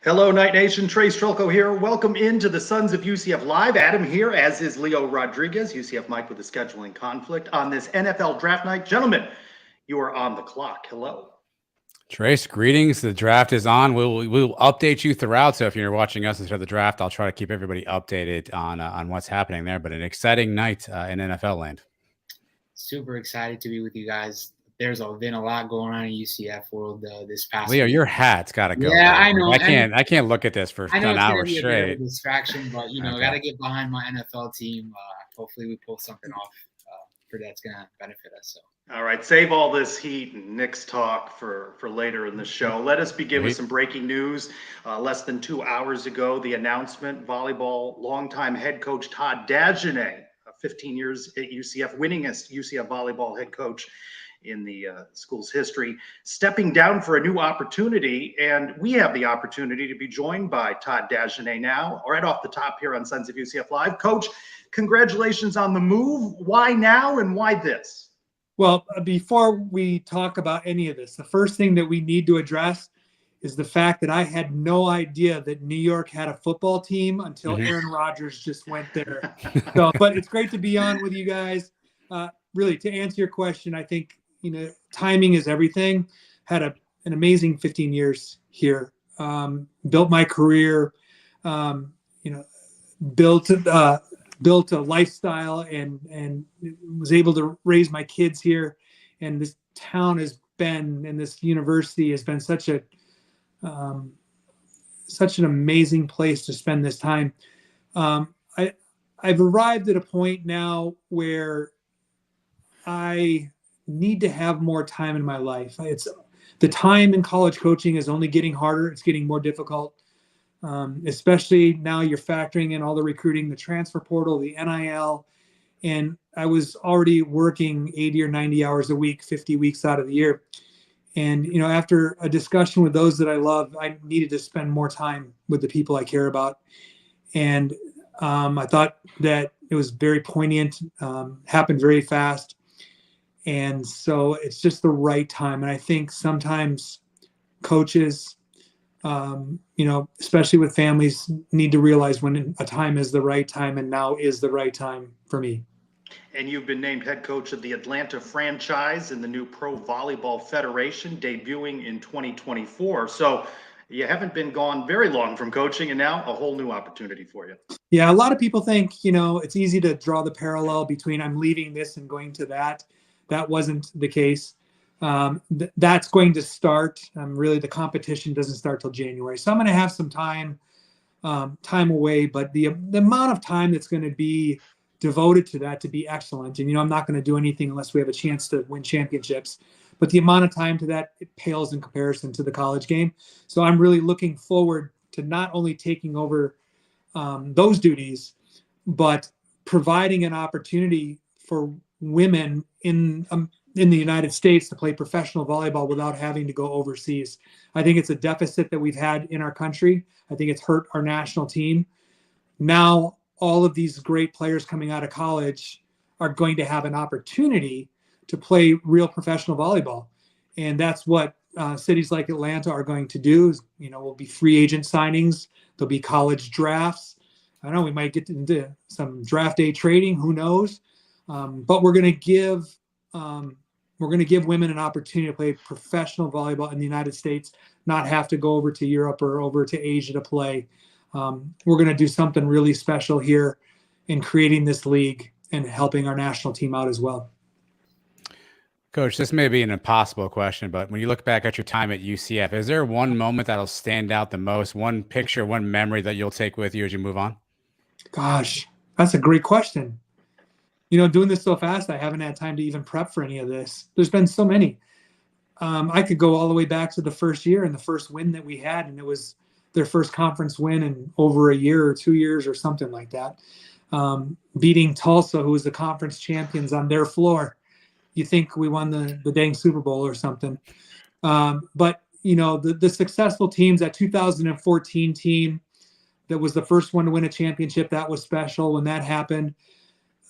Hello, Night Nation. Trey Strelko here. Welcome into the Sons of UCF Live. Adam here, as is Leo Rodriguez, UCF Mike with a scheduling conflict on this NFL draft night. Gentlemen, you are on the clock. Hello. Trace, greetings. The draft is on. We'll update you throughout. So if you're watching us instead of the draft, I'll try to keep everybody updated on what's happening there. But an exciting night in NFL land. Super excited to be with you guys. There's been a lot going on in UCF world this past Leo, week. Your hat's got to go. Yeah, I know. I can't look at this for I know 10 hours it's straight. A bit of a distraction, but Okay. got to get behind my NFL team. Hopefully, we pull something off that's going to benefit us. So. All right, save all this heat and Knicks talk for later in the show. Let us begin with some breaking news. Less than 2 hours ago, the announcement: volleyball longtime head coach Todd Dagenais, 15 years at UCF, winningest UCF volleyball head coach in the school's history, stepping down for a new opportunity. And we have the opportunity to be joined by Todd Dagenais now, right off the top here on Sons of UCF Live. Coach, congratulations on the move. Why now and why this? Well, before we talk about any of this, the first thing that we need to address is the fact that I had no idea that New York had a football team until Aaron Rodgers just went there. But it's great to be on with you guys. Really, to answer your question, I think, timing is everything. Had an amazing 15 years here. Built my career, built a lifestyle and was able to raise my kids here. And this town has been, and this university has been such an amazing place to spend this time. I've arrived at a point now where I need to have more time in my life. The time in college coaching is only getting harder. It's getting more difficult. Especially now you're factoring in all the recruiting, the transfer portal, the NIL. And I was already working 80 or 90 hours a week, 50 weeks out of the year. And, after a discussion with those that I love, I needed to spend more time with the people I care about. And I thought that it was very poignant, happened very fast. And so it's just the right time. And I think sometimes coaches, especially with families, need to realize when a time is the right time, and now is the right time for me. And you've been named head coach of the Atlanta franchise in the new Pro Volleyball Federation, debuting in 2024. So you haven't been gone very long from coaching, and now a whole new opportunity for you. Yeah, a lot of people think, it's easy to draw the parallel between I'm leaving this and going to that. That wasn't the case. That's going to start. Really, the competition doesn't start till January. So I'm going to have some time away, but the amount of time that's going to be devoted to that to be excellent. And, I'm not going to do anything unless we have a chance to win championships. But the amount of time to that, it pales in comparison to the college game. So I'm really looking forward to not only taking over those duties, but providing an opportunity for women in the United States to play professional volleyball without having to go overseas. I think it's a deficit that we've had in our country. I think it's hurt our national team. Now, all of these great players coming out of college are going to have an opportunity to play real professional volleyball. And that's what cities like Atlanta are going to do. Will be free agent signings. There'll be college drafts. I know we might get into some draft day trading. Who knows? But we're going to give women an opportunity to play professional volleyball in the United States, not have to go over to Europe or over to Asia to play. We're going to do something really special here in creating this league and helping our national team out as well. Coach, this may be an impossible question, but when you look back at your time at UCF, is there one moment that'll stand out the most, one picture, one memory that you'll take with you as you move on? Gosh, that's a great question. Doing this so fast, I haven't had time to even prep for any of this. There's been so many. I could go all the way back to the first year and the first win that we had, and it was their first conference win in over a year or 2 years or something like that. Beating Tulsa, who was the conference champions on their floor. You think we won the dang Super Bowl or something. But, the successful teams, that 2014 team that was the first one to win a championship, that was special when that happened.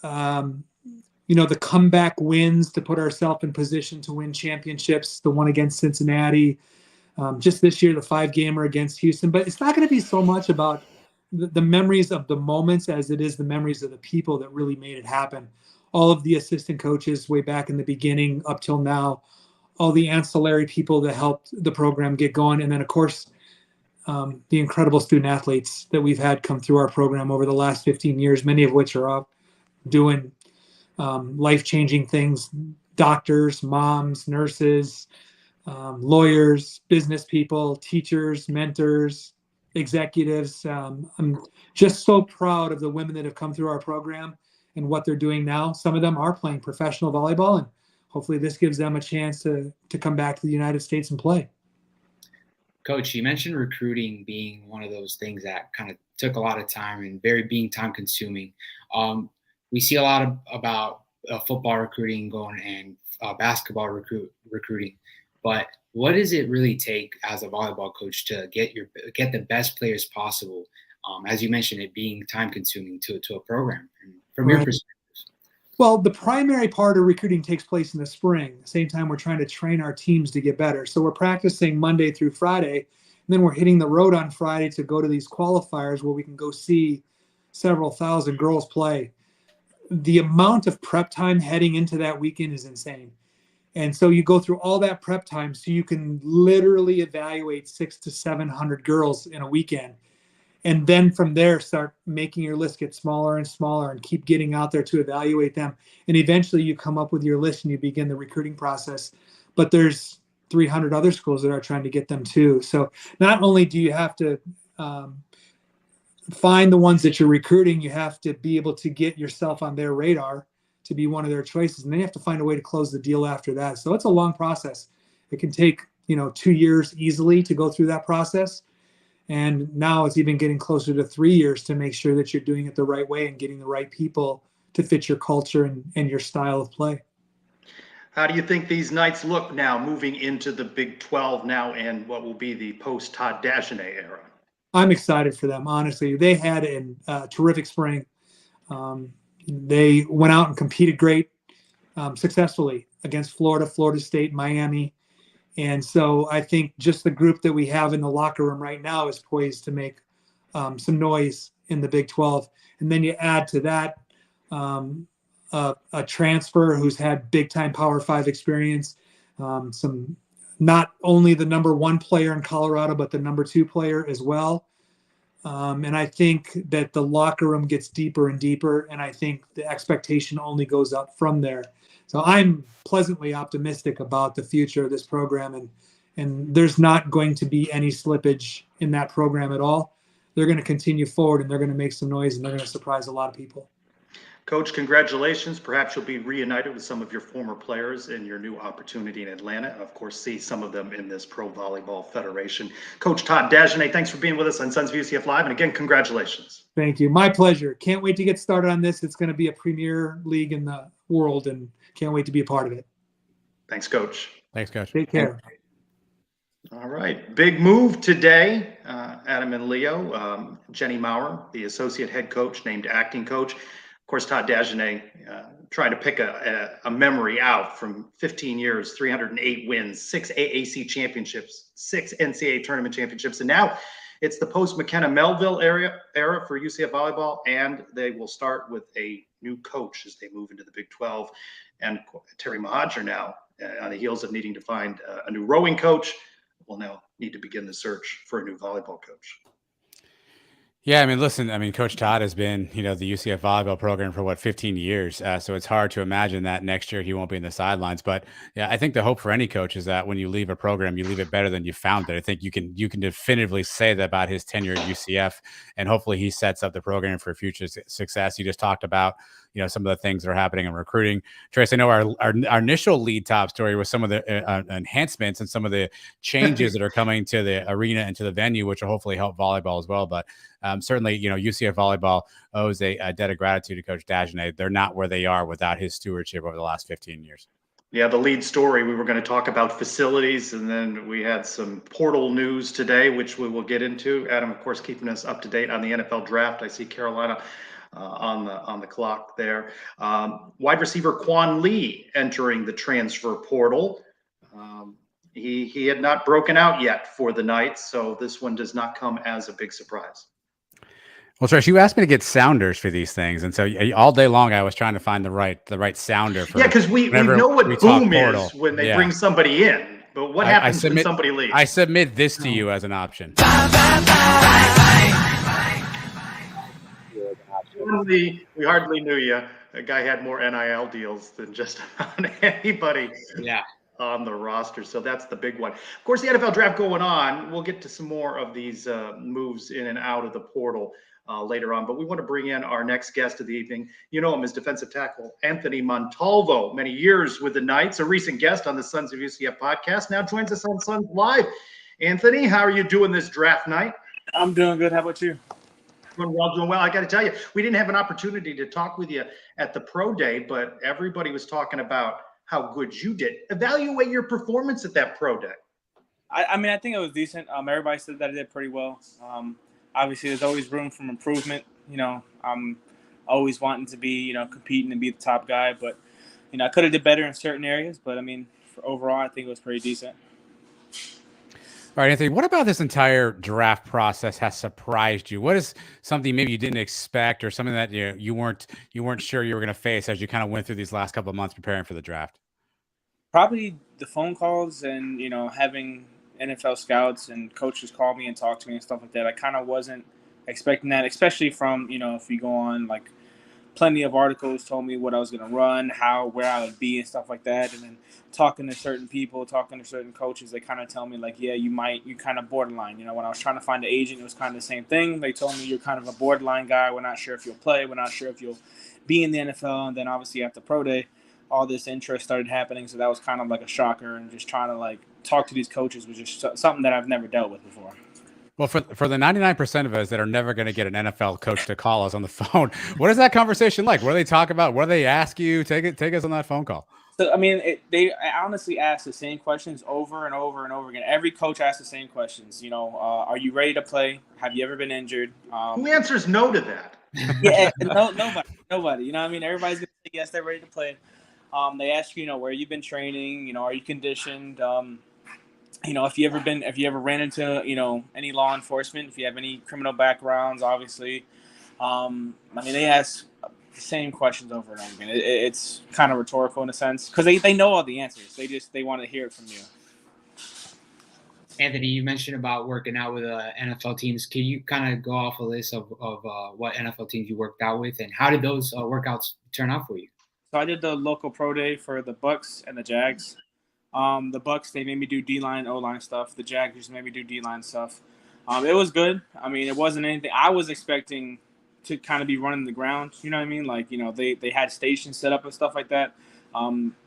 The comeback wins to put ourselves in position to win championships, the one against Cincinnati, Just this year, the 5-gamer against Houston. But it's not going to be so much about the memories of the moments as it is the memories of the people that really made it happen. All of the assistant coaches way back in the beginning up till now, all the ancillary people that helped the program get going. And then, of course, the incredible student athletes that we've had come through our program over the last 15 years, many of which are up doing life-changing things, doctors, moms, nurses, lawyers, business people, teachers, mentors, executives. I'm just so proud of the women that have come through our program and what they're doing now. Some of them are playing professional volleyball, and hopefully this gives them a chance to come back to the United States and play. Coach, you mentioned recruiting being one of those things that kind of took a lot of time and being time consuming. We see a lot about football recruiting going and basketball recruiting, but what does it really take as a volleyball coach to get the best players possible? As you mentioned, it being time consuming to a program. And from your perspective. Well, the primary part of recruiting takes place in the spring. At the same time, we're trying to train our teams to get better. So we're practicing Monday through Friday, and then we're hitting the road on Friday to go to these qualifiers where we can go see several thousand girls play. The amount of prep time heading into that weekend is insane. And so you go through all that prep time so you can literally evaluate 600 to 700 girls in a weekend. And then from there, start making your list get smaller and smaller and keep getting out there to evaluate them. And eventually you come up with your list and you begin the recruiting process. But there's 300 other schools that are trying to get them too. So not only do you have to find the ones that you're recruiting, you have to be able to get yourself on their radar to be one of their choices. And then you have to find a way to close the deal after that. So it's a long process. It can take, 2 years easily to go through that process. And now it's even getting closer to 3 years to make sure that you're doing it the right way and getting the right people to fit your culture and your style of play. How do you think these Knights look now moving into the Big 12 now and what will be the post-Todd Dagenais era? I'm excited for them, honestly. They had a terrific spring. They went out and competed great, successfully against Florida State, Miami. And so I think just the group that we have in the locker room right now is poised to make some noise in the Big 12. And then you add to that a transfer who's had big-time Power 5 experience, some not only the number 1 player in Colorado, but the number 2 player as well. And I think that the locker room gets deeper and deeper, and I think the expectation only goes up from there. So I'm pleasantly optimistic about the future of this program, and there's not going to be any slippage in that program at all. They're going to continue forward, and they're going to make some noise, and they're going to surprise a lot of people. Coach, congratulations. Perhaps you'll be reunited with some of your former players in your new opportunity in Atlanta. Of course, see some of them in this Pro Volleyball Federation. Coach Todd Dagenais, thanks for being with us on Sons of UCF Live. And again, congratulations. Thank you. My pleasure. Can't wait to get started on this. It's going to be a premier league in the world, and can't wait to be a part of it. Thanks, Coach. Thanks, Coach. Take care. All right. Big move today, Adam and Leo. Jenny Maurer, the associate head coach, named acting coach. Of course, Todd Dagenais trying to pick a memory out from 15 years, 308 wins, 6 AAC championships, 6 NCAA tournament championships. And now it's the post-McKenna Melville era for UCF volleyball, and they will start with a new coach as they move into the Big 12. And Terry Mahajer now, on the heels of needing to find a new rowing coach, will now need to begin the search for a new volleyball coach. Yeah, listen, Coach Todd has been, the UCF volleyball program for 15 years. So it's hard to imagine that next year he won't be in the sidelines. But yeah, I think the hope for any coach is that when you leave a program, you leave it better than you found it. I think you can definitively say that about his tenure at UCF, and hopefully he sets up the program for future success. You just talked about, some of the things that are happening in recruiting. Trace, I know our initial lead top story was some of the enhancements and some of the changes that are coming to the arena and to the venue, which will hopefully help volleyball as well. But certainly, UCF volleyball owes a debt of gratitude to Coach Dagenais. They're not where they are without his stewardship over the last 15 years. Yeah, the lead story, we were going to talk about facilities, and then we had some portal news today, which we will get into. Adam, of course, keeping us up to date on the NFL draft. I see Carolina on the clock there. Wide receiver Quan Lee entering the transfer portal. He had not broken out yet for the Knights, so this one does not come as a big surprise. Well, Trish, you asked me to get sounders for these things, and so all day long I was trying to find the right sounder for. Yeah, because we know what boom is when they bring somebody in, but what happens when somebody leaves? I submit this to you as an option. We hardly knew you. A guy had more NIL deals than just about anybody. Yeah. On the roster. So that's the big one. Of course, the NFL draft going on. We'll get to some more of these moves in and out of the portal later on. But we want to bring in our next guest of the evening. You know him as defensive tackle Anthony Montalvo. Many years with the Knights, a recent guest on the Sons of UCF podcast. Now joins us on Sons Live. Anthony, how are you doing this draft night? I'm doing good. How about you? Doing well. I got to tell you, we didn't have an opportunity to talk with you at the pro day, but everybody was talking about how good you did. Evaluate your performance at that pro day. I mean, I think it was decent. Everybody said that I did pretty well. Obviously, there's always room for improvement. I'm always wanting to be, competing and be the top guy. But, I could have did better in certain areas. But, I mean, overall, I think it was pretty decent. All right, Anthony, what about this entire draft process has surprised you? What is something maybe you didn't expect or something that you weren't sure you were going to face as you kind of went through these last couple of months preparing for the draft? Probably the phone calls and, having NFL scouts and coaches call me and talk to me and stuff like that. I kind of wasn't expecting that, especially from, if you go on, like, plenty of articles told me what I was going to run, where I would be and stuff like that. And then talking to certain people, talking to certain coaches, they kind of tell me like, yeah, you kind of borderline. When I was trying to find an agent, it was kind of the same thing. They told me you're kind of a borderline guy. We're not sure if you'll play. We're not sure if you'll be in the NFL. And then obviously after pro day, all this interest started happening. So that was kind of like a shocker. And just trying to like talk to these coaches was just something that I've never dealt with before. Well, for the 99% of us that are never going to get an NFL coach to call us on the phone, what is that conversation like? What do they talk about? What do they ask you? Take us on that phone call. So, I mean, they honestly ask the same questions over and over and over again. Every coach asks the same questions. Are you ready to play? Have you ever been injured? Who answers no to that? Yeah, nobody. You know what I mean? Everybody's going to say yes, they're ready to play. They ask you, where you've been training. Are you conditioned? If you ever ran into, any law enforcement, if you have any criminal backgrounds, obviously. They ask the same questions over and over again. It's kind of rhetorical in a sense because they know all the answers. They want to hear it from you. Anthony, you mentioned about working out with NFL teams. Can you kind of go off a list of what NFL teams you worked out with and how did those workouts turn out for you? So I did the local pro day for the Bucks and the Jags. The Bucks, they made me do D-line, O-line stuff. The Jags just made me do D-line stuff. It was good. I mean, it wasn't anything. I was expecting to kind of be running the ground. You know what I mean? Like, they had stations set up and stuff like that.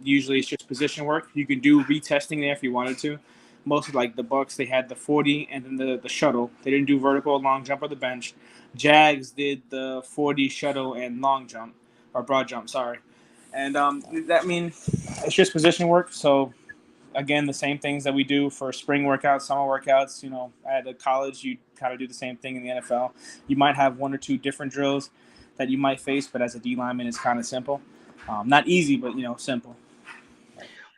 Usually it's just position work. You can do retesting there if you wanted to. Mostly like the Bucks, they had the 40 and then the shuttle. They didn't do vertical, long jump, or the bench. Jags did the 40 shuttle and long jump, or broad jump, sorry. And it's just position work. So, again, the same things that we do for spring workouts, summer workouts. At a college, you kind of do the same thing in the NFL. You might have one or two different drills that you might face, but as a D lineman, it's kind of simple. Not easy, but, simple.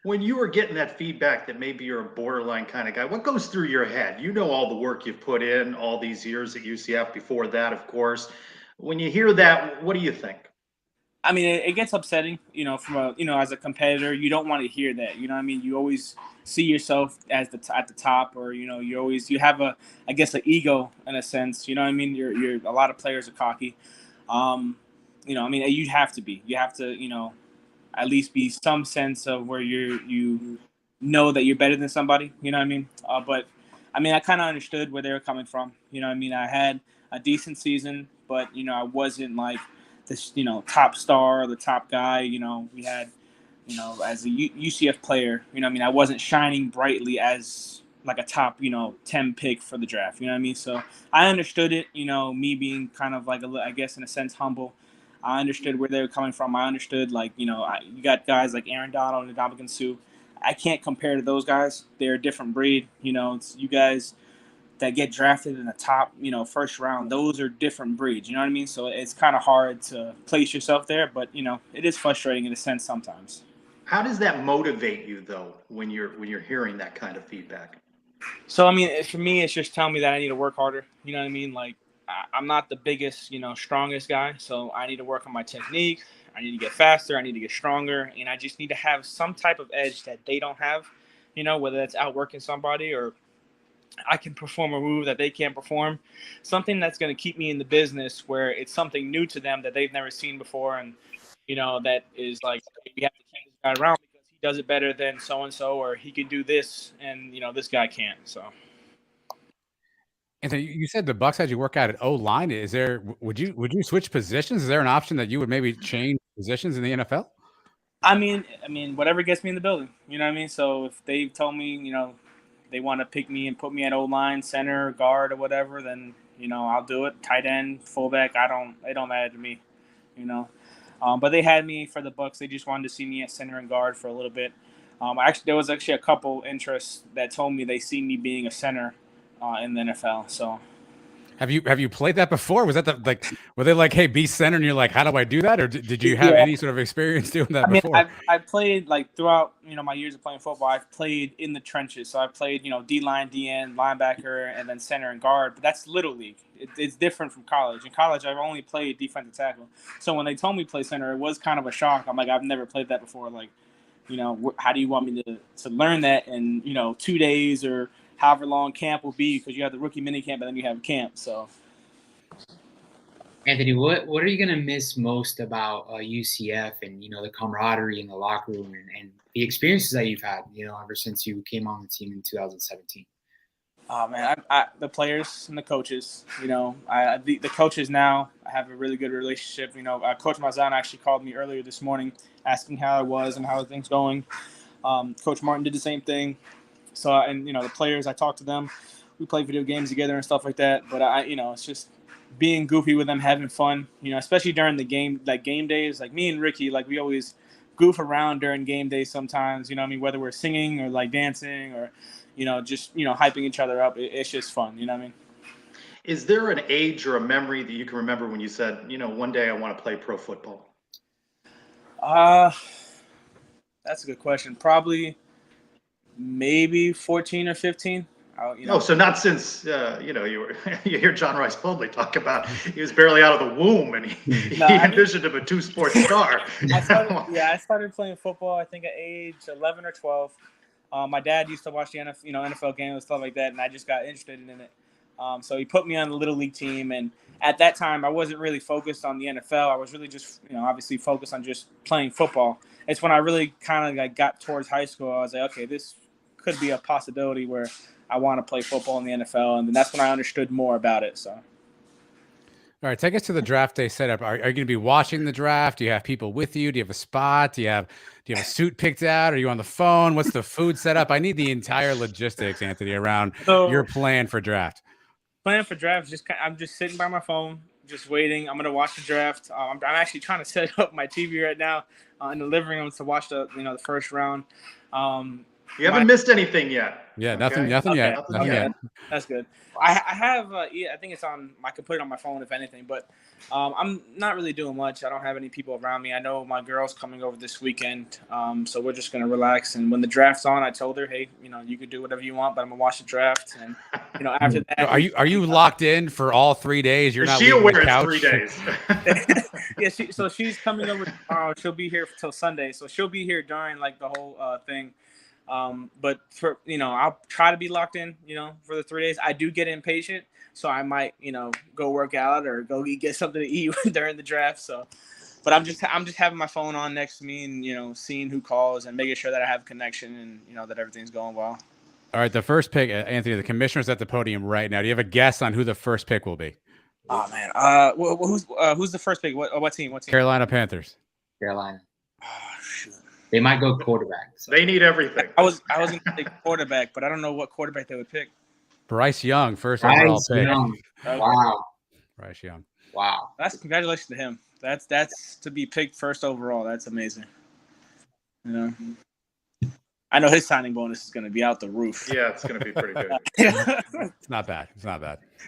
When you were getting that feedback that maybe you're a borderline kind of guy, what goes through your head? All the work you've put in all these years at UCF, before that, of course. When you hear that, what do you think? I mean, it gets upsetting, from as a competitor, you don't want to hear that. You know what I mean? You always see yourself at the top, or, you have an ego in a sense. You know what I mean? You're a lot of players are cocky. You have to be. You have to, at least be some sense of where you know that you're better than somebody. You know what I mean? But, I kind of understood where they were coming from. You know what I mean? I had a decent season, but, I wasn't like this, top star or the top guy. We had, as a UCF player, I wasn't shining brightly as like a top, 10 pick for the draft. You know what I mean? So I understood it, me being kind of like, I guess in a sense, humble. I understood where they were coming from. I understood, like, you got guys like Aaron Donald and Ndamukong Suh. I can't compare to those guys. They're a different breed. It's you guys that get drafted in the top, first round. Those are different breeds. You know what I mean? So it's kind of hard to place yourself there, but, it is frustrating in a sense sometimes. How does that motivate you though when you're hearing that kind of feedback? So I mean, for me, it's just telling me that I need to work harder. You know what I mean? Like I'm not the biggest, strongest guy, so I need to work on my technique. I need to get faster. I need to get stronger, and I just need to have some type of edge that they don't have. Whether that's outworking somebody or I can perform a move that they can't perform, something that's going to keep me in the business where it's something new to them that they've never seen before, and that is like we have to keep this guy around because he does it better than so and so, or he can do this, and this guy can't. So. And so you said the Bucks had you work out at O line. Would you switch positions? Is there an option that you would maybe change positions in the NFL? I mean, whatever gets me in the building. You know what I mean? So if they told me, they want to pick me and put me at O line, center, guard, or whatever, then I'll do it. Tight end, fullback. It don't matter to me. But they had me for the Bucks. They just wanted to see me at center and guard for a little bit. There was actually a couple interests that told me they see me being a center in the NFL. So. Have you played that before? Was that were they like, hey, be center, and you're like, how do I do that? Or did you have any sort of experience doing that before? I've played throughout my years of playing football. I've played in the trenches, so I've played D line, D end, linebacker, and then center and guard. But that's little league. It's different from college. In college, I've only played defensive tackle. So when they told me play center, it was kind of a shock. I'm like, I've never played that before. Like, how do you want me to learn that in 2 days or however long camp will be, because you have the rookie mini camp and then you have camp. So, Anthony, what are you gonna miss most about UCF and the camaraderie in the locker room and the experiences that you've had ever since you came on the team in 2017? Oh man, the players and the coaches. The coaches now, I have a really good relationship. Coach Mazan actually called me earlier this morning asking how I was and how things going. Coach Martin did the same thing. So, and the players, I talk to them. We play video games together and stuff like that. But it's just being goofy with them, having fun. Especially during the game, like game days. Like me and Ricky, like we always goof around during game days sometimes. Whether we're singing or like dancing or, just hyping each other up. It's just fun. You know what I mean? Is there an age or a memory that you can remember when you said, one day I want to play pro football? That's a good question. Probably. Maybe 14 or 15. So not since you hear John Rice Plumlee talk about he was barely out of the womb and he envisioned him a two-sport star. I started playing football I think at age 11 or 12. My dad used to watch the NFL games and stuff like that, and I just got interested in it. So he put me on the little league team, and at that time I wasn't really focused on the NFL. I was really just obviously focused on just playing football. It's when I really kind of got towards high school. I was like, okay, this could be a possibility where I want to play football in the NFL, and then that's when I understood more about it. So, all right, take us to the draft day setup. Are you going to be watching the draft? Do you have people with you? Do you have a spot? Do you have a suit picked out? Are you on the phone? What's the food setup? I need the entire logistics, Anthony, around your plan for draft. Plan for draft, I'm just sitting by my phone, just waiting. I'm going to watch the draft. I'm actually trying to set up my TV right now in the living room to watch the first round. You haven't missed anything yet. Yeah, nothing yet. Nothing yet. That's good. I have, I think it's on, I could put it on my phone if anything, but I'm not really doing much. I don't have any people around me. I know my girl's coming over this weekend, so we're just going to relax. And when the draft's on, I told her, hey, you could do whatever you want, but I'm going to watch the draft. And, after that. Are you locked in for all 3 days? You're not leaving the couch? 3 days. Yeah, so she's coming over tomorrow. She'll be here till Sunday. So she'll be here during like the whole thing. But for I'll try to be locked in for the 3 days. I do get impatient, so I might go work out or go get something to eat during the draft. So but I'm just having my phone on next to me and seeing who calls and making sure that I have connection and that everything's going well. All right, the first pick, Anthony, the commissioner's at the podium right now. Do you have a guess on who the first pick will be? Oh man, who's the first pick? What team? Carolina Panthers. Carolina. Oh shoot. They might go quarterback. So. They need everything. I was going to pick quarterback, but I don't know what quarterback they would pick. Bryce Young, first overall pick. Wow. Bryce Young. Wow. That's congratulations to him. That's to be picked first overall. That's amazing. I know his signing bonus is going to be out the roof. Yeah, it's going to be pretty good. It's not bad.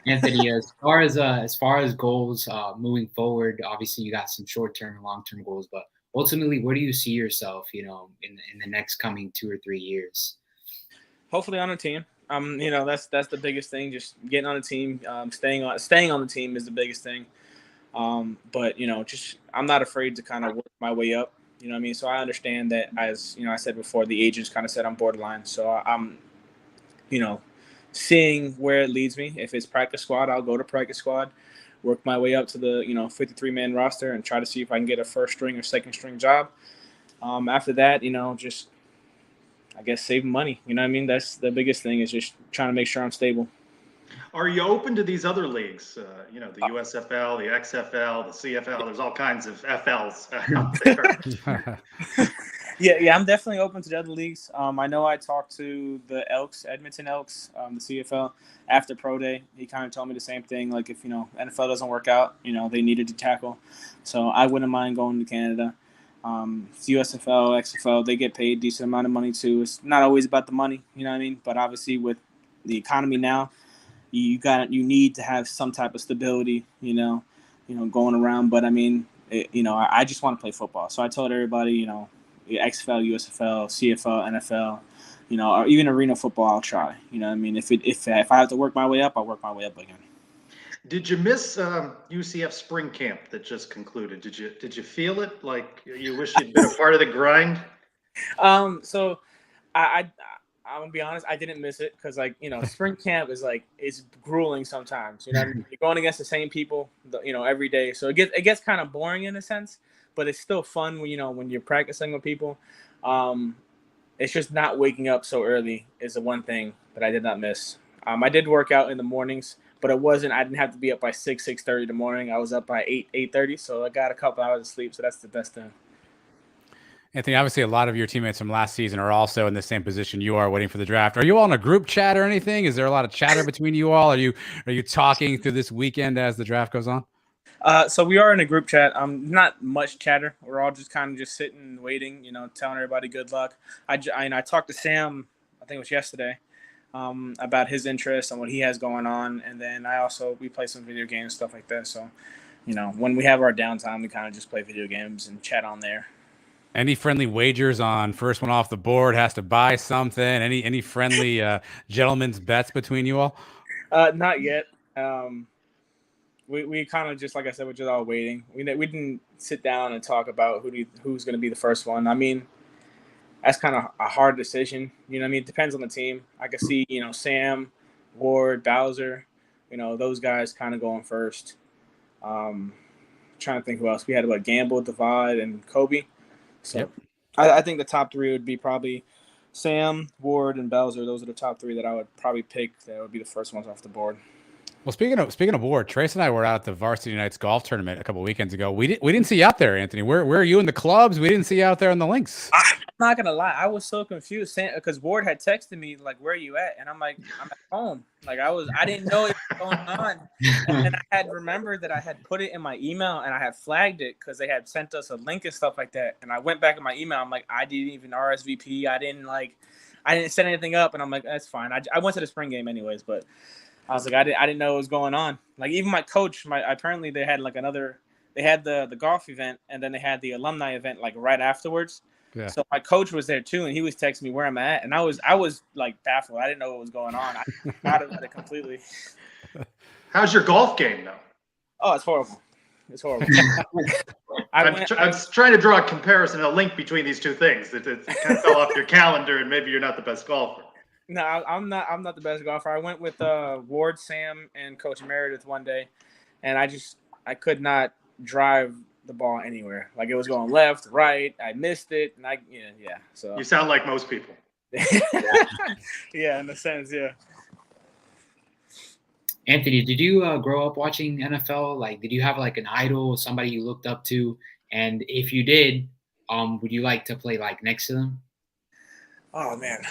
Anthony, as far as goals moving forward, obviously you got some short-term and long-term goals, but ultimately, where do you see yourself, in the next coming 2 or 3 years? Hopefully on a team. That's the biggest thing. Just getting on a team, staying on the team is the biggest thing. But just I'm not afraid to kind of work my way up. You know what I mean? So I understand that, as I said before, the agents kind of said I'm borderline. So I'm, seeing where it leads me. If it's practice squad, I'll go to practice squad, work my way up to the 53-man roster, and try to see if I can get a first string or second string job. After that, just I guess saving money. You know what I mean? That's the biggest thing, is just trying to make sure I'm stable. Are you open to these other leagues? The USFL, the XFL, the CFL. There's all kinds of FLs out there. Yeah, I'm definitely open to the other leagues. I know I talked to the Elks, Edmonton Elks, the CFL, after Pro Day. He kind of told me the same thing. Like, if NFL doesn't work out, they needed to tackle. So I wouldn't mind going to Canada. USFL, XFL, they get paid a decent amount of money too. It's not always about the money, you know what I mean? But obviously, with the economy now, you need to have some type of stability, going around. But I mean, I just want to play football. So I told everybody, XFL, USFL, CFL, NFL, or even arena football, I'll try. You know what I mean? If I have to work my way up, I'll work my way up again. Did you miss UCF spring camp that just concluded? Did you feel it like you wish you'd been a part of the grind? So I'm gonna be honest, I didn't miss it because spring camp is it's grueling sometimes. You're going against the same people, every day. So it gets kind of boring in a sense, but it's still fun when you're practicing with people. It's just not waking up so early is the one thing that I did not miss. I did work out in the mornings, but I didn't have to be up by 6:30 in the morning. I was up by 8:30, so I got a couple hours of sleep. So that's the best thing. Anthony, obviously a lot of your teammates from last season are also in the same position you are, waiting for the draft. Are you all in a group chat or anything? Is there a lot of chatter between you all? Are you talking through this weekend as the draft goes on? So we are in a group chat. Not much chatter. We're all just kind of just sitting and waiting, telling everybody good luck. I talked to Sam, I think it was yesterday, about his interest and what he has going on. And then we play some video games, stuff like that. So, when we have our downtime, we kind of just play video games and chat on there. Any friendly wagers on first one off the board has to buy something? Any friendly gentlemen's bets between you all? Not yet. We kind of just, like I said, we're just all waiting. We didn't sit down and talk about who's going to be the first one. I mean, that's kind of a hard decision. You know what I mean? It depends on the team. I could see, Sam, Ward, Bowser, those guys kind of going first. Trying to think who else. We had Gamble, Divide, and Kobe. So yep. I think the top three would be probably Sam, Ward, and Bowser. Those are the top three that I would probably pick. That would be the first ones off the board. Well, speaking of Ward, Trace and I were out at the Varsity Nights golf tournament a couple weekends ago. We didn't see you out there, Anthony. Where are you in the clubs? We didn't see you out there on the links. I'm not gonna lie, I was so confused because Ward had texted me where are you at? And I'm like, I'm at home. I didn't know it was going on. And then I had remembered that I had put it in my email and I had flagged it because they had sent us a link and stuff like that. And I went back in my email. I'm like, I didn't even RSVP. I didn't set anything up. And I'm like, that's fine. I went to the spring game anyways, but I was like, I didn't know what was going on. Even my coach, apparently they had they had the golf event and then they had the alumni event right afterwards. Yeah. So my coach was there too, and he was texting me where I'm at, and I was baffled. I didn't know what was going on. I forgot about it completely. How's your golf game though? Oh, it's horrible. It's horrible. I'm trying to draw a comparison, a link between these two things. It kind of fell off your calendar, and maybe you're not the best golfer. No, I'm not the best golfer. I went with Ward, Sam, and Coach Meredith one day, and I could not drive the ball anywhere. It was going left, right. I missed it, and yeah. So you sound like most people. Yeah, in a sense, yeah. Anthony, did you grow up watching NFL? Did you have an idol, somebody you looked up to? And if you did, would you like to play next to them? Oh man,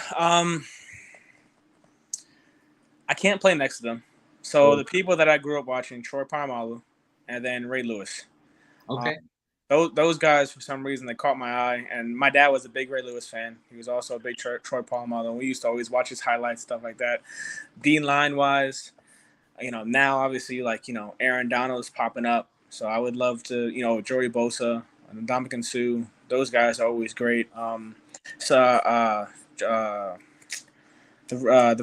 I can't play next to them. So the people that I grew up watching, Troy Polamalu, and then Ray Lewis. Okay. Those guys, for some reason, they caught my eye. And my dad was a big Ray Lewis fan. He was also a big Troy Polamalu. We used to always watch his highlights, stuff like that. D-line-wise, now obviously Aaron Donald's popping up. So I would love to, Joey Bosa, Ndamukong Suh, those guys are always great. The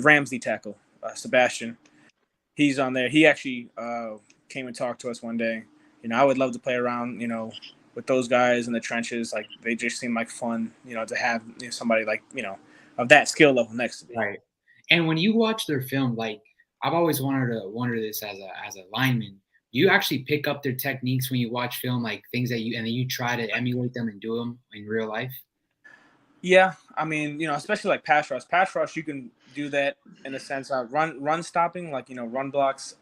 Ramsey tackle, Sebastian, he's on there. He actually came and talked to us one day. I would love to play around, with those guys in the trenches. Like, they just seem like fun, to have somebody like, of that skill level next to me. Right. And when you watch their film, like, I've always wondered this as a lineman. Do you actually pick up their techniques when you watch film, like things and then you try to emulate them and do them in real life? Yeah, I mean, especially like pass rush. Pass rush, you can do that in a sense. Run stopping, like, run blocks,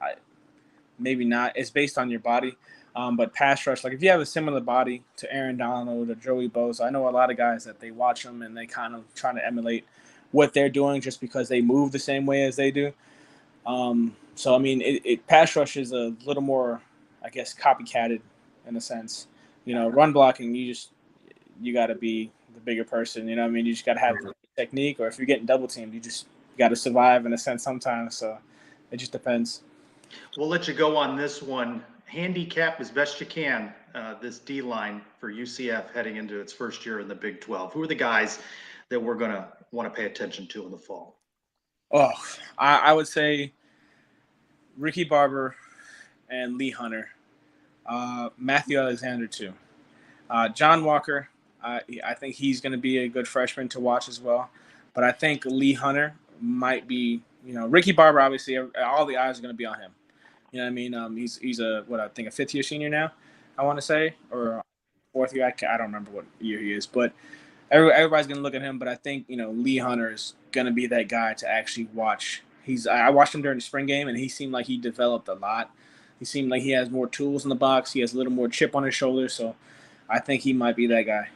maybe not. It's based on your body. But pass rush, like if you have a similar body to Aaron Donald or Joey Bosa, I know a lot of guys that they watch them and they kind of try to emulate what they're doing just because they move the same way as they do. So, I mean, pass rush is a little more, I guess, copycatted in a sense. Run blocking, you got to be the bigger person. You just got to have technique, or if you're getting double teamed, you got to survive in a sense sometimes. So it just depends. We'll let you go on this one. Handicap as best you can this D-line for UCF heading into its first year in the Big 12. Who are the guys that we're going to want to pay attention to in the fall? Oh, I would say Ricky Barber and Lee Hunter. Matthew Alexander, too. John Walker, I think he's going to be a good freshman to watch as well. But I think Lee Hunter might be, Ricky Barber, obviously, all the eyes are going to be on him. You know what I mean? He's I think a fifth-year senior now, I want to say, or fourth year. I don't remember what year he is. But everybody's going to look at him. But I think, Lee Hunter is going to be that guy to actually watch. I watched him during the spring game, and he seemed like he developed a lot. He seemed like he has more tools in the box. He has a little more chip on his shoulder. So I think he might be that guy.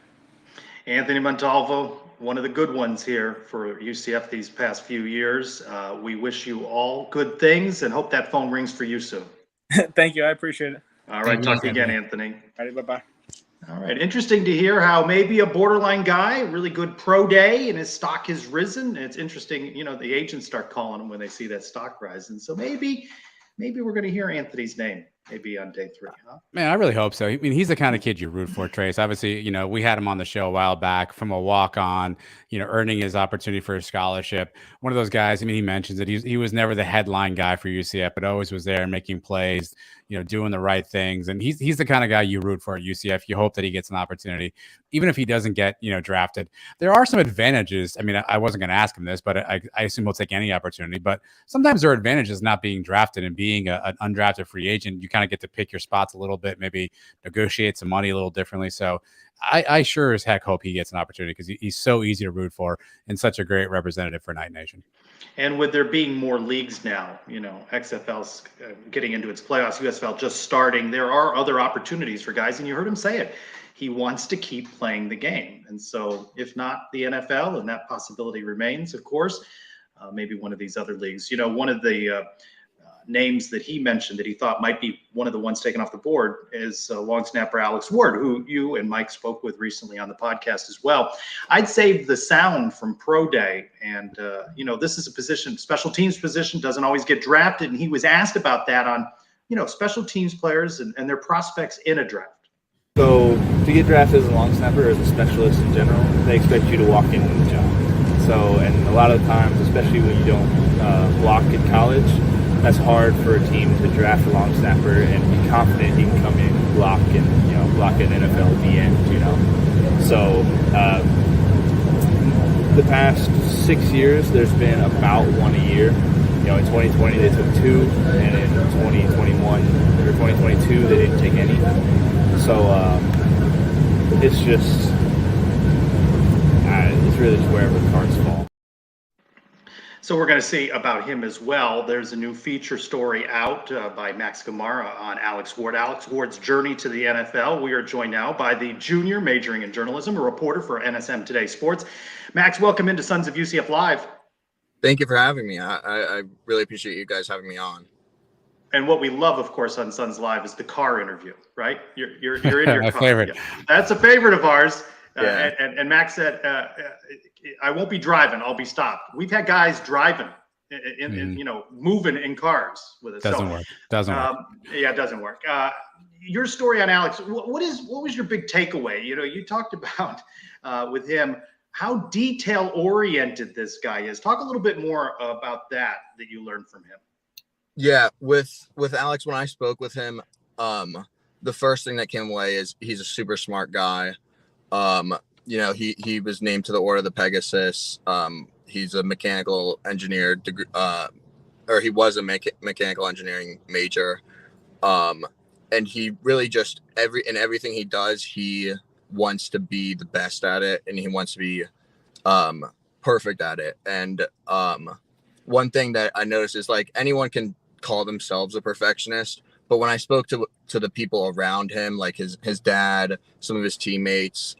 Anthony Montalvo, one of the good ones here for UCF these past few years. We wish you all good things and hope that phone rings for you soon. Thank you. I appreciate it. All right. Talk to you again, Anthony. All right. Bye-bye. All right. Interesting to hear how maybe a borderline guy, really good pro day, and his stock has risen. It's interesting, the agents start calling him when they see that stock rise. And so maybe we're going to hear Anthony's name maybe on day 3, huh? Man, I really hope so. I mean, he's the kind of kid you root for, Trace. Obviously, we had him on the show a while back from a walk-on, earning his opportunity for a scholarship. One of those guys, he mentions that he was never the headline guy for UCF, but always was there making plays, doing the right things. And he's the kind of guy you root for at UCF. You hope that he gets an opportunity, even if he doesn't get, drafted. There are some advantages. I mean, I wasn't going to ask him this, but I assume he'll take any opportunity. But sometimes there are advantages not being drafted and being an undrafted free agent. You kind of get to pick your spots a little bit, maybe negotiate some money a little differently. So I sure as heck hope he gets an opportunity because he's so easy to root for and such a great representative for Night Nation. And with there being more leagues now, XFL's getting into its playoffs, USFL just starting, there are other opportunities for guys. And you heard him say it. He wants to keep playing the game. And so if not the NFL, and that possibility remains, of course, maybe one of these other leagues. One of the names that he mentioned that he thought might be one of the ones taken off the board is long snapper Alex Ward, who you and Mike spoke with recently on the podcast as well. I'd save the sound from Pro Day. And, this is a position, special teams position, doesn't always get drafted. And he was asked about that on, special teams players and their prospects in a draft. So to get drafted as a long snapper or as a specialist in general, they expect you to walk in with a job. So, and a lot of times, especially when you don't block in college, that's hard for a team to draft a long snapper and be confident he can come in, block an NFL DN, So the past 6 years, there's been about one a year. In 2020 they took 2, and in 2021 or 2022 they didn't take any. So it's just it's really just wherever the cards fall. So we're going to see about him as well. There's a new feature story out by Max Gamara on Alex Ward. Alex Ward's journey to the NFL. We are joined now by the junior majoring in journalism, a reporter for NSM Today Sports. Max, welcome into Sons of UCF Live. Thank you for having me. I really appreciate you guys having me on. And what we love, of course, on Sons Live is the car interview, right? You're in your My car. favorite. Yeah. That's a favorite of ours. Yeah. And Max said, I won't be driving. I'll be stopped. We've had guys driving, moving in cars with us. Doesn't work. Yeah, it doesn't work. your story on Alex, what was your big takeaway? You talked about with him how detail oriented this guy is. Talk a little bit more about that you learned from him. Yeah, with Alex, when I spoke with him, the first thing that came away is he's a super smart guy. He was named to the Order of the Pegasus. He's a mechanical engineer degree, or he was a mechanical engineering major. And he really just everything he does, he wants to be the best at it, and he wants to be perfect at it. And one thing that I noticed is, like, anyone can call themselves a perfectionist, but when I spoke to the people around him, like his dad, some of his teammates,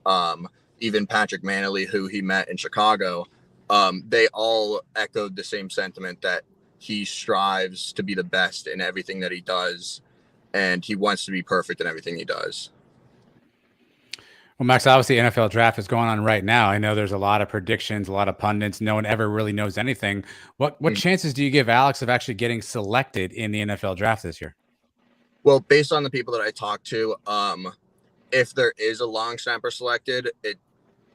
even Patrick Manley, who he met in Chicago, they all echoed the same sentiment, that he strives to be the best in everything that he does, and he wants to be perfect in everything he does. Well, Max, obviously the NFL draft is going on right now. I know there's a lot of predictions, a lot of pundits. No one ever really knows anything. What chances do you give Alex of actually getting selected in the NFL draft this year? Well, based on the people that I talked to, if there is a long snapper selected,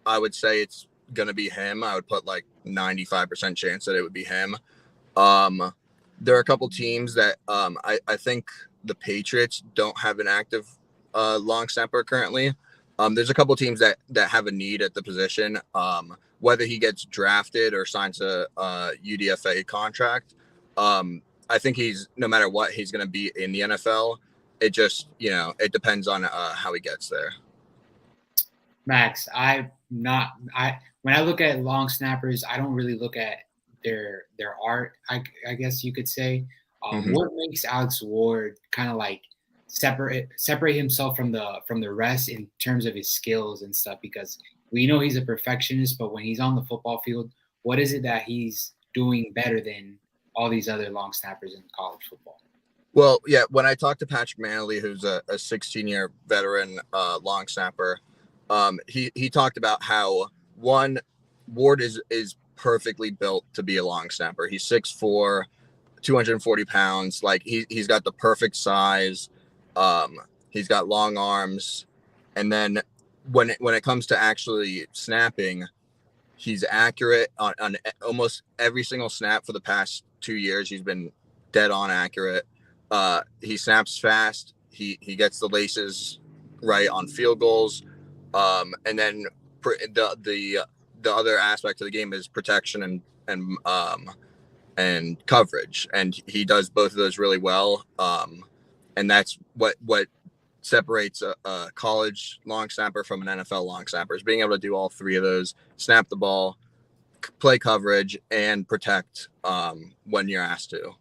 I would say it's going to be him. I would put like 95% chance that it would be him. There are a couple teams that I think the Patriots don't have an active long snapper currently. There's a couple teams that have a need at the position. Whether he gets drafted or signs a UDFA contract, I think no matter what, he's going to be in the NFL. It just, it depends on how he gets there. Max, when I look at long snappers, I don't really look at their art, I guess you could say. What makes Alex Ward kind of like separate himself from the rest in terms of his skills and stuff? Because we know he's a perfectionist, but when he's on the football field, what is it that he's doing better than all these other long snappers in college football? Well, yeah, when I talked to Patrick Manley, who's a 16-year veteran long snapper, he talked about how, one, Ward is perfectly built to be a long snapper. He's 6'4", 240 pounds. Like, he's got the perfect size. He's got long arms. And then when it comes to actually snapping, he's accurate on almost every single snap for the past 2 years. He's been dead on accurate. He snaps fast. He gets the laces right on field goals. And then the other aspect of the game is protection and coverage. And he does both of those really well. And that's what separates a college long snapper from an NFL long snapper, is being able to do all three of those: snap the ball, play coverage, and protect when you're asked to.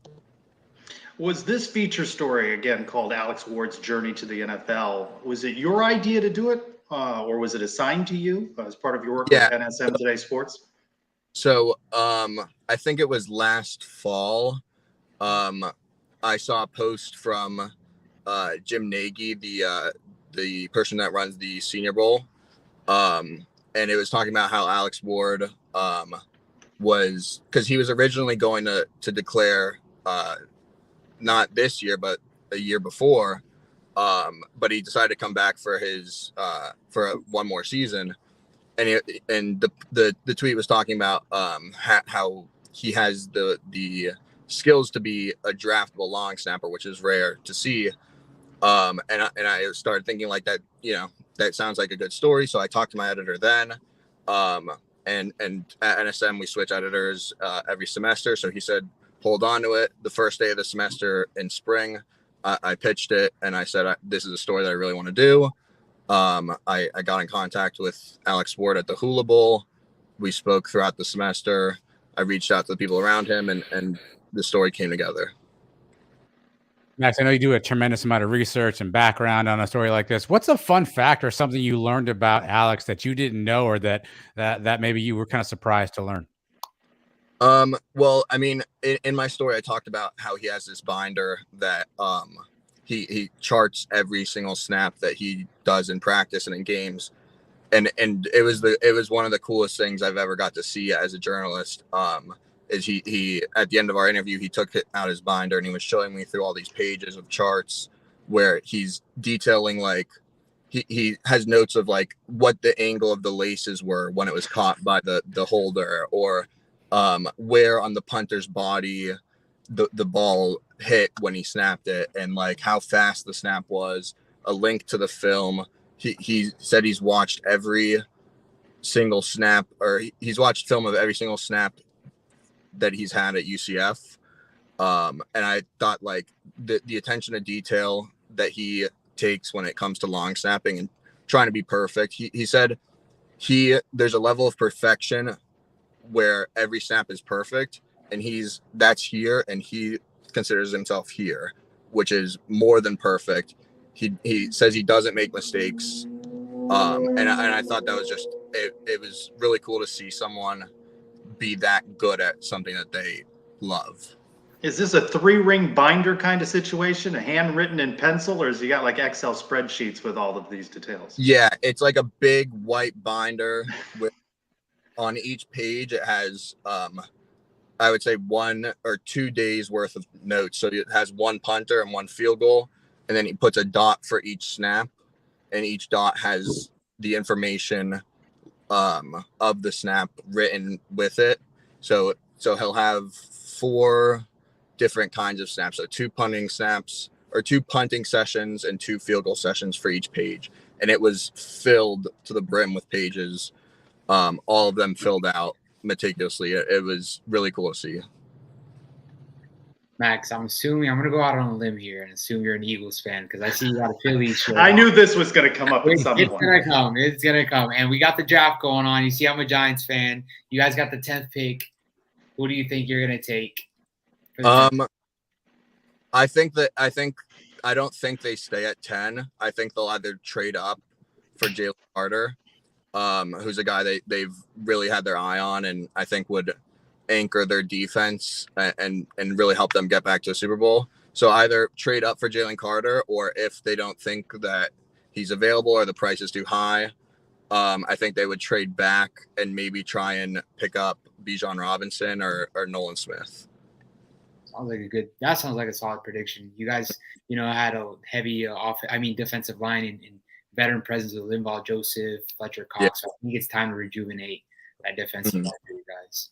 Was this feature story, again, called Alex Ward's Journey to the NFL, was it your idea to do it, or was it assigned to you as part of your work with NSM Today Sports? So I think it was last fall. I saw a post from Jim Nagy, the person that runs the Senior Bowl, and it was talking about how Alex Ward was, because he was originally going to declare not this year but a year before, but he decided to come back for his for one more season, and the tweet was talking about how he has the skills to be a draftable long snapper, which is rare to see. And I started thinking like that, that sounds like a good story. So I talked to my editor then, and at NSM, we switch editors every semester. So he said, hold on to it. The first day of the semester in spring, I pitched it, and I said, this is a story that I really want to do. I got in contact with Alex Ward at the Hula Bowl. We spoke throughout the semester. I reached out to the people around him, and the story came together. Max, I know you do a tremendous amount of research and background on a story like this. What's a fun fact or something you learned about Alex that you didn't know, or that maybe you were kind of surprised to learn? Well, I mean, in my story, I talked about how he has this binder that he charts every single snap that he does in practice and in games, and it was one of the coolest things I've ever got to see as a journalist. Is he at the end of our interview, he took out his binder and he was showing me through all these pages of charts where he's detailing like he has notes of like what the angle of the laces were when it was caught by the holder, or where on the punter's body the ball hit when he snapped it, and like how fast the snap was, a link to the film. He said he's watched every single snap, or he's watched film of every single snap that he's had at UCF. And I thought like the attention to detail that he takes when it comes to long snapping and trying to be perfect. He said there's a level of perfection where every snap is perfect, and that's here, and he considers himself here, which is more than perfect. He says he doesn't make mistakes. And I thought that was just it was really cool to see someone be that good at something that they love. Is this a 3-ring binder kind of situation, a handwritten in pencil, or has he got like Excel spreadsheets with all of these details? Yeah, it's like a big white binder with on each page it has I would say 1 or 2 days worth of notes. So it has one punter and one field goal, and then he puts a dot for each snap, and each dot has the information of the snap written with it. So he'll have 4 different kinds of snaps. So 2 punting snaps, or 2 punting sessions, and 2 field goal sessions for each page. And it was filled to the brim with pages, all of them filled out meticulously. It was really cool to see. Max, I'm going to go out on a limb here and assume you're an Eagles fan, because I see you got a Phillies shirt. I knew this was going to come up at some point. It's going to come. And we got the draft going on. You see, I'm a Giants fan. You guys got the 10th pick. Who do you think you're going to take? I don't think they stay at 10. I think they'll either trade up for Jalen Carter, who's a guy they've really had their eye on, and I think would anchor their defense and really help them get back to a Super Bowl. So either trade up for Jalen Carter, or if they don't think that he's available or the price is too high, I think they would trade back and maybe try and pick up Bijan Robinson or Nolan Smith. That sounds like a solid prediction. You guys, had a heavy defensive line and veteran presence with Linval Joseph, Fletcher Cox. Yeah. So I think it's time to rejuvenate that defensive line for you guys.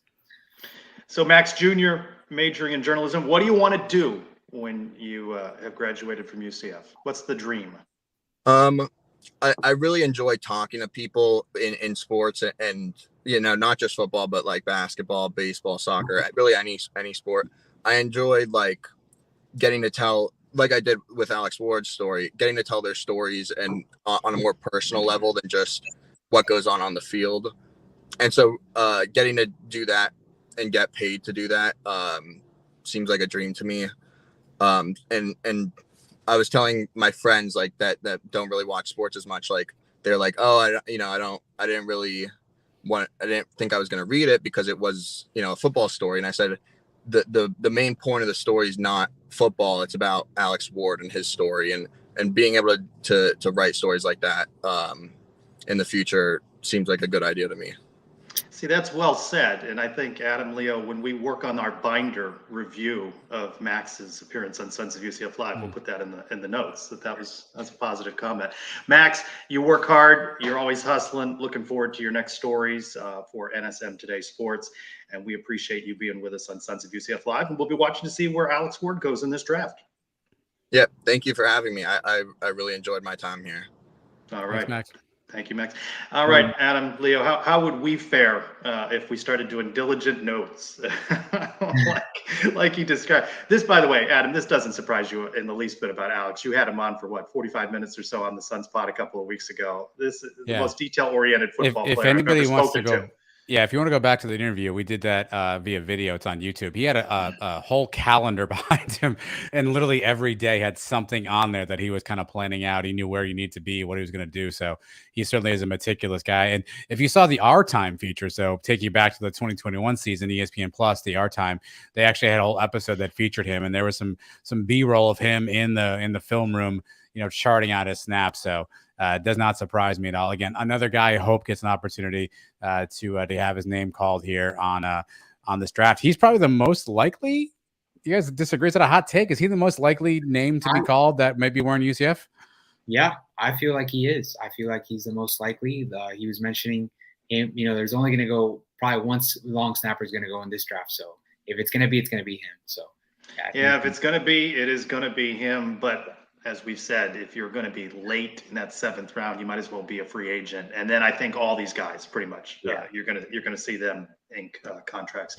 So Max Jr., majoring in journalism, what do you want to do when you have graduated from UCF? What's the dream? I really enjoy talking to people in sports, and not just football, but like basketball, baseball, soccer, really any sport. I enjoyed like getting to tell, like I did with Alex Ward's story, getting to tell their stories and on a more personal level than just what goes on the field. And so getting to do that and get paid to do that seems like a dream to me. And I was telling my friends like that don't really watch sports as much, like they're like, oh, I didn't think I was going to read it because it was, a football story. And I said, the main point of the story is not football. It's about Alex Ward and his story, and being able to write stories like that in the future seems like a good idea to me. See, that's well said. And I think, Adam, Leo, when we work on our binder review of Max's appearance on Sons of UCF Live, we'll put that in the notes. That's a positive comment. Max, you work hard. You're always hustling. Looking forward to your next stories for NSM Today Sports. And we appreciate you being with us on Sons of UCF Live. And we'll be watching to see where Alex Ward goes in this draft. Yeah, thank you for having me. I really enjoyed my time here. All right. Thanks, Max. Thank you, Max. All right, Adam, Leo, how would we fare if we started doing diligent notes like you described? This, by the way, Adam, this doesn't surprise you in the least bit about Alex. You had him on for 45 minutes or so on the Suns pod a couple of weeks ago. This is the most detail-oriented football player if anybody I've ever wants to spoken go, to. Yeah, if you want to go back to the interview, we did that via video. It's on YouTube. He had a whole calendar behind him, and literally every day had something on there that he was kind of planning out. He knew where you need to be, what he was going to do. So he certainly is a meticulous guy. And if you saw the Our Time feature, so take you back to the 2021 season, ESPN Plus, the Our Time, they actually had a whole episode that featured him, and there was some B-roll of him in the film room, charting out his snaps. So it does not surprise me at all. Again, another guy I hope gets an opportunity to have his name called here on this draft. He's probably the most likely You guys disagree? Is that a hot take? Is he the most likely name to be called that maybe wearing UCF? Yeah, I feel like he is. I feel like he's the most likely. He was mentioning him. There's only going to go probably once long snapper is going to go in this draft. So if it's going to be, it's going to be him. So yeah, if it's going to be, it is going to be him. But as we've said, if you're going to be late in that 7th round, you might as well be a free agent. And then I think all these guys, pretty much, you're going to see them ink contracts.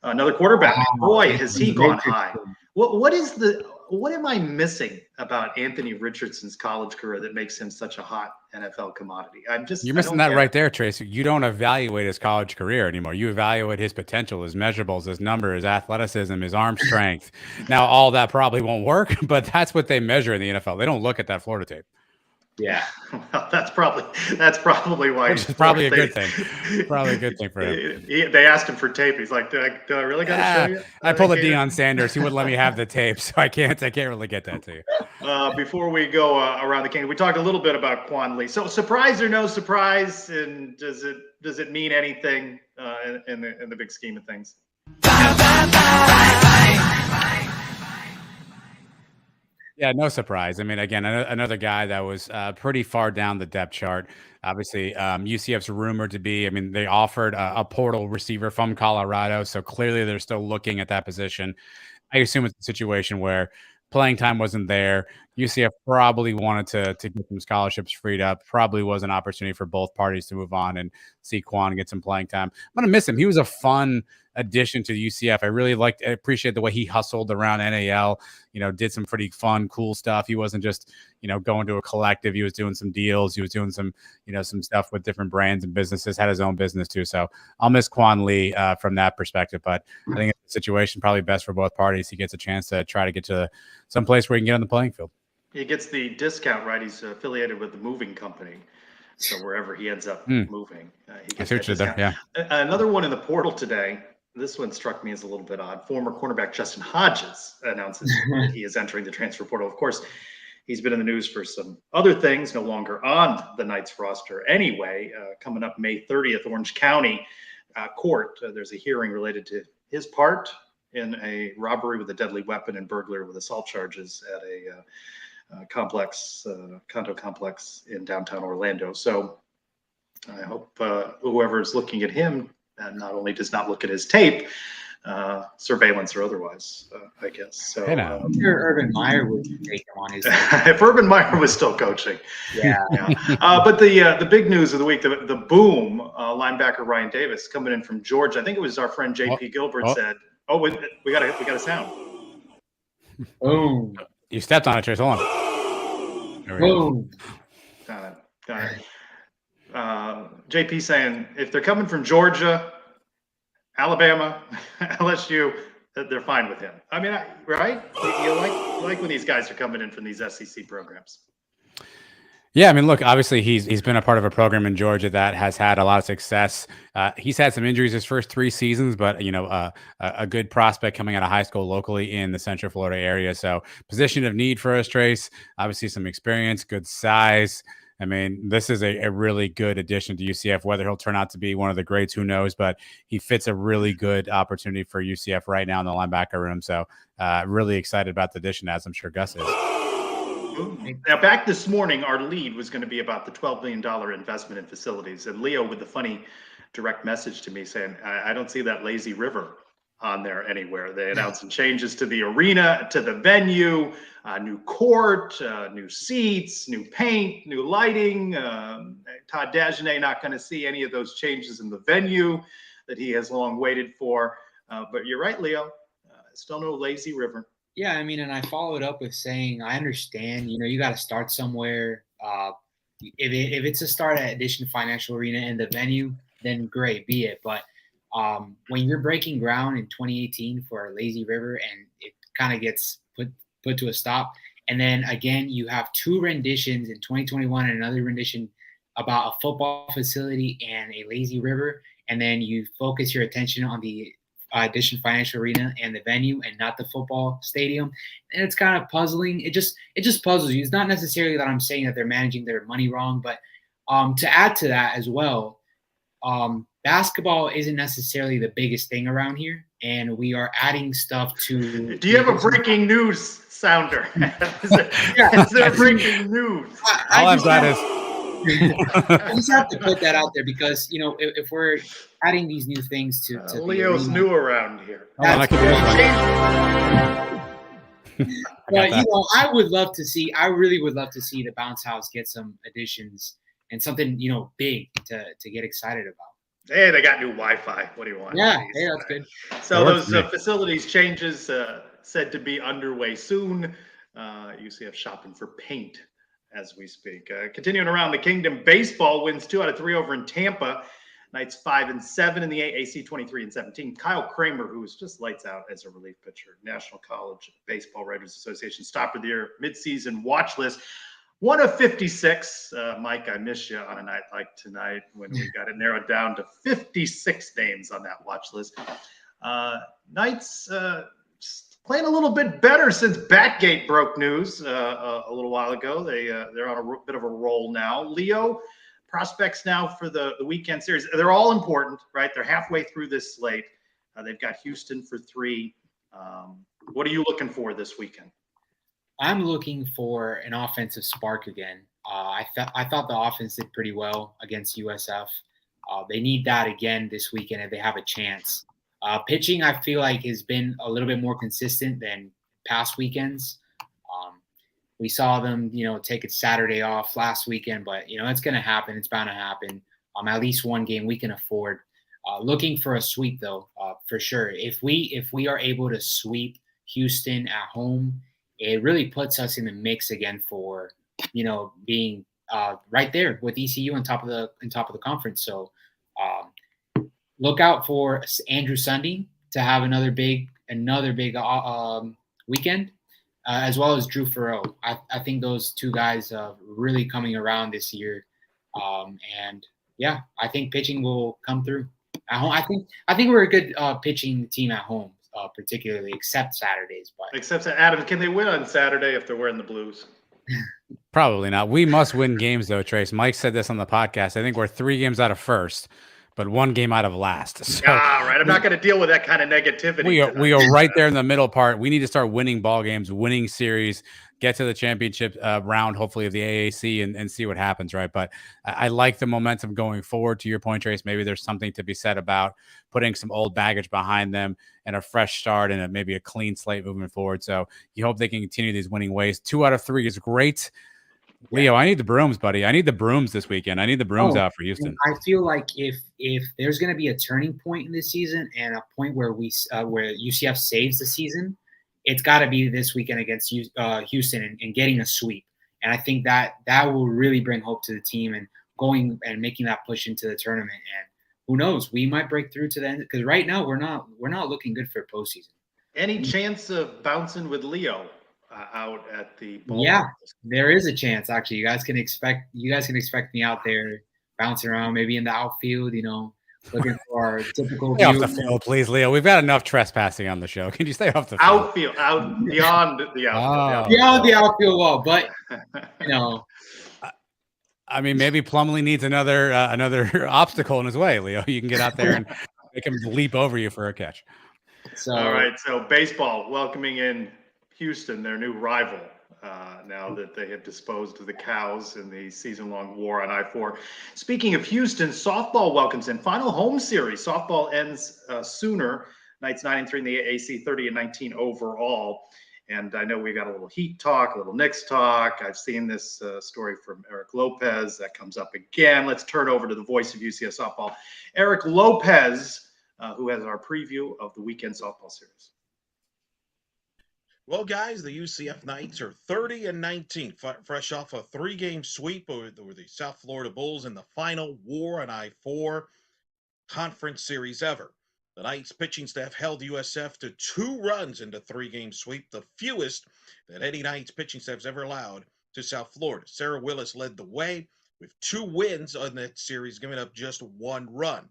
Another quarterback, boy, has he gone high. What am I missing about Anthony Richardson's college career that makes him such a hot NFL commodity? You're missing that right there, Tracy. You don't evaluate his college career anymore. You evaluate his potential, his measurables, his number, his athleticism, his arm strength. Now, all that probably won't work, but that's what they measure in the NFL. They don't look at that Florida tape. Yeah, well, that's probably why. Which is probably a good thing. Probably a good thing for him. They asked him for tape. He's like, "Do I really got to show you?" I pulled a Deion Sanders. He wouldn't let me have the tape, so I can't really get that to you. Before we go around the king, we talked a little bit about Quan Lee. So, surprise or no surprise, and does it mean anything in the big scheme of things? Yeah, no surprise. I mean, again, another guy that was pretty far down the depth chart. Obviously, UCF's rumored to be. I mean, they offered a portal receiver from Colorado, so clearly they're still looking at that position. I assume it's a situation where playing time wasn't there. UCF probably wanted to get some scholarships freed up. Probably was an opportunity for both parties to move on and see Quan get some playing time. I'm gonna miss him. He was a fun addition to UCF. I appreciate the way he hustled around NAL, did some pretty fun, cool stuff. He wasn't just, going to a collective. He was doing some deals. He was doing some, some stuff with different brands and businesses, had his own business too. So I'll miss Quan Lee from that perspective, but I think it's a situation probably best for both parties. He gets a chance to try to get to some place where he can get on the playing field. He gets the discount, right? He's affiliated with the moving company. So wherever he ends up moving, he gets that discount. Yeah. Another one in the portal today. This one struck me as a little bit odd. Former cornerback Justin Hodges announces that he is entering the transfer portal. Of course, he's been in the news for some other things, no longer on the Knights roster anyway. Coming up May 30th, Orange County Court, there's a hearing related to his part in a robbery with a deadly weapon and burglary with assault charges at a condo complex in downtown Orlando. So I hope whoever's looking at him not only does not look at his tape, surveillance or otherwise, I guess. So I'm sure Urban Meyer would take him on his if Urban Meyer was still coaching. Yeah. But the big news of the week, the boom linebacker Ryan Davis coming in from Georgia. I think it was our friend JP Gilbert said, we got a sound. Boom. You stepped on it, Trace. Hold on. Boom. Got it. JP saying if they're coming from Georgia, Alabama, LSU, they're fine with him. I mean, right? You like when these guys are coming in from these SEC programs. Yeah, I mean, look, obviously he's been a part of a program in Georgia that has had a lot of success. He's had some injuries his first 3 seasons, but a good prospect coming out of high school locally in the Central Florida area. So position of need for us, Trace. Obviously some experience, good size. I mean, this is a really good addition to UCF. Whether he'll turn out to be one of the greats, who knows? But he fits a really good opportunity for UCF right now in the linebacker room. So really excited about the addition, as I'm sure Gus is. Now, back this morning, our lead was going to be about the $12 million investment in facilities. And Leo with the funny direct message to me saying, I don't see that lazy river on there anywhere. They announced some changes to the arena, to the venue, new court, new seats, new paint, new lighting. Todd Dagenet not going to see any of those changes in the venue that he has long waited for. But you're right, Leo. Still no lazy river. Yeah, I mean, and I followed up with saying, I understand, you got to start somewhere. If it's a start at Addition Financial Arena and the venue, then great, be it. But when you're breaking ground in 2018 for Lazy River and it kind of gets put to a stop, and then again you have 2 renditions in 2021 and another rendition about a football facility and a Lazy River, and then you focus your attention on the Addition Financial Arena and the venue and not the football stadium, and it's kind of puzzling. It just puzzles you. It's not necessarily that I'm saying that they're managing their money wrong, but to add to that as well, basketball isn't necessarily the biggest thing around here, and we are adding stuff to. Do you have a breaking news sounder? Yeah. Is there breaking news? All I've got is I just have to put that out there because if we're adding these new things to the Leo's arena, new around here. Hold on, I can do this one. but I would love to see. I really would love to see the bounce house get some additions and something big to get excited about. Hey, they got new Wi-Fi. What do you want? Yeah, hey, that's good. So That works those for me. facilities changes said to be underway soon. UCF shopping for paint as we speak. Continuing around the kingdom, baseball wins 2 out of 3 over in Tampa. Knights 5 and 7 in the AAC, 23 and 17. Kyle Kramer, who was just lights out as a relief pitcher, National College Baseball Writers Association stopper of the year midseason watch list. 1 of 56. Mike, I miss you on a night like tonight when we got it narrowed down to 56 names on that watch list. Knights playing a little bit better since Batgate broke news a little while ago. They're on a bit of a roll now. Leo, prospects now for the weekend series. They're all important, right? They're halfway through this slate. They've got Houston for 3. What are you looking for this weekend? I'm looking for an offensive spark again. I thought the offense did pretty well against USF. They need that again this weekend if they have a chance. Pitching, I feel like, has been a little bit more consistent than past weekends. We saw them, take a Saturday off last weekend, but it's going to happen. It's bound to happen. At least one game we can afford. Looking for a sweep though, for sure. If we are able to sweep Houston at home, it really puts us in the mix again for being right there with ECU on top of the conference. So look out for Andrew Sunding to have another big weekend, as well as Drew Farrell. I think those two guys are really coming around this year, and yeah, I think pitching will come through at home. I think we're a good pitching team at home. Particularly, except Saturdays. But except Adam, can they win on Saturday if they're wearing the blues? Probably not. We must win games, though, Trace. Mike said this on the podcast. I think we're 3 games out of first, but 1 game out of last. So right. I'm not going to deal with that kind of negativity. We are right there in the middle part. We need to start winning ball games, winning series, get to the championship round, hopefully, of the AAC and see what happens, right? But I like the momentum going forward. To your point, Trace, maybe there's something to be said about putting some old baggage behind them and a fresh start and maybe a clean slate moving forward. So you hope they can continue these winning ways. 2 out of 3 is great. Leo, I need the brooms, buddy. I need the brooms this weekend. I need the brooms out for Houston. I feel like if there's going to be a turning point in this season and a point where where UCF saves the season, it's got to be this weekend against Houston and getting a sweep. And I think that will really bring hope to the team and going and making that push into the tournament. And who knows, we might break through to the end, because right now we're not looking good for postseason. Any chance of bouncing with Leo out at the ball? Yeah, there is a chance. Actually, you guys can expect me out there bouncing around, maybe in the outfield. Looking for our typical Stay off view. the field, please, Leo. We've got enough trespassing on the show. Can you stay off the field? Outfield, out beyond the outfield. Beyond the outfield wall, but I mean, maybe Plumlee needs another obstacle in his way, Leo. You can get out there and make him leap over you for a catch. So all right, so baseball welcoming in Houston, their new rival, now that they have disposed of the Cows in the season-long war on I-4. Speaking of Houston, softball welcomes in final home series. Softball ends sooner. Knights 9 and 3 in the AAC, 30 and 19 overall. And I know we got a little Heat talk, a little Knicks talk. I've seen this story from Eric Lopez that comes up again. Let's turn over to the voice of UCF softball, Eric Lopez, who has our preview of the weekend softball series. Well, guys, the UCF Knights are 30 and 19, fresh off a 3-game sweep over the South Florida Bulls in the final war on I-4 conference series ever. The Knights pitching staff held USF to 2 runs in the 3-game sweep, the fewest that any Knights pitching staff has ever allowed to South Florida. Sarah Willis led the way with 2 wins on that series, giving up just 1 run.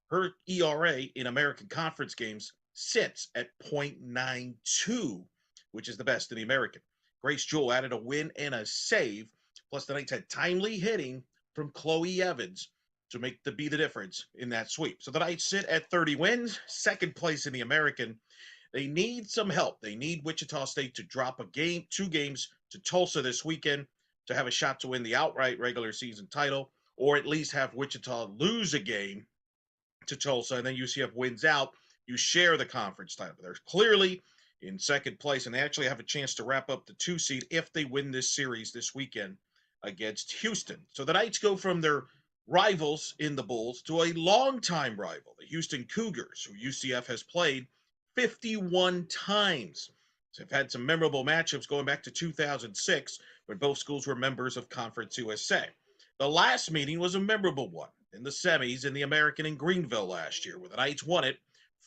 Her ERA in American Conference games sits at .92, which is the best in the American. Grace Jewell added a win and a save, plus the Knights had timely hitting from Chloe Evans to be the difference in that sweep. So the Knights sit at 30 wins, second place in the American. They need some help. They need Wichita State to drop two games to Tulsa this weekend to have a shot to win the outright regular season title, or at least have Wichita lose a game to Tulsa, and then UCF wins out. You share the conference title. They're clearly in second place, and they actually have a chance to wrap up the 2 seed if they win this series this weekend against Houston. So the Knights go from their rivals in the Bulls to a longtime rival, the Houston Cougars, who UCF has played 51 times. So they've had some memorable matchups going back to 2006 when both schools were members of Conference USA. The last meeting was a memorable one in the semis in the American in Greenville last year, where the Knights won it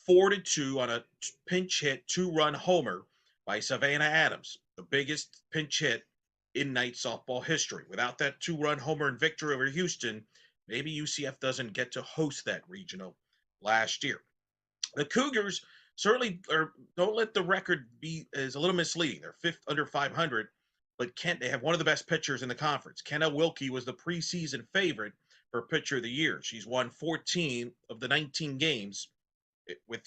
4-2 on a pinch hit 2-run homer by Savannah Adams, the biggest pinch hit in Knight softball history. Without that 2-run homer and victory over Houston, maybe UCF doesn't get to host that regional last year. The Cougars certainly don't let the record be is a little misleading. They're fifth under 500, but they have one of the best pitchers in the conference. Kenna Wilkie was the preseason favorite for pitcher of the year. She's won 14 of the 19 games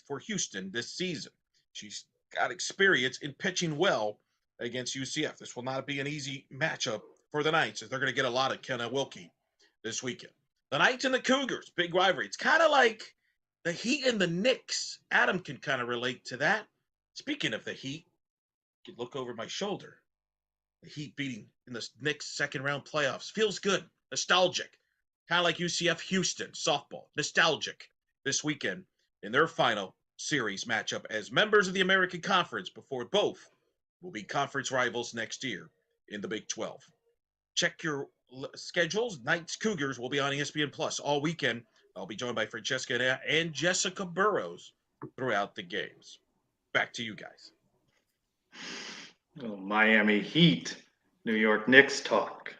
for Houston this season. She's got experience in pitching well against UCF. This will not be an easy matchup for the Knights, as they're going to get a lot of Kenna Wilkie this weekend. The Knights and the Cougars, big rivalry. It's kind of like the Heat and the Knicks. Adam can kind of relate to that. Speaking of the Heat, you can look over my shoulder. The Heat beating in the Knicks second round playoffs. Feels good. Nostalgic. Kind of like UCF Houston softball. Nostalgic this weekend in their final series matchup as members of the American Conference, before both will be conference rivals next year in the Big 12. Check your schedules. Knights Cougars will be on ESPN Plus all weekend. I'll be joined by Francesca and Jessica Burrows throughout the games. Back to you guys. Oh, Miami Heat, New York Knicks talk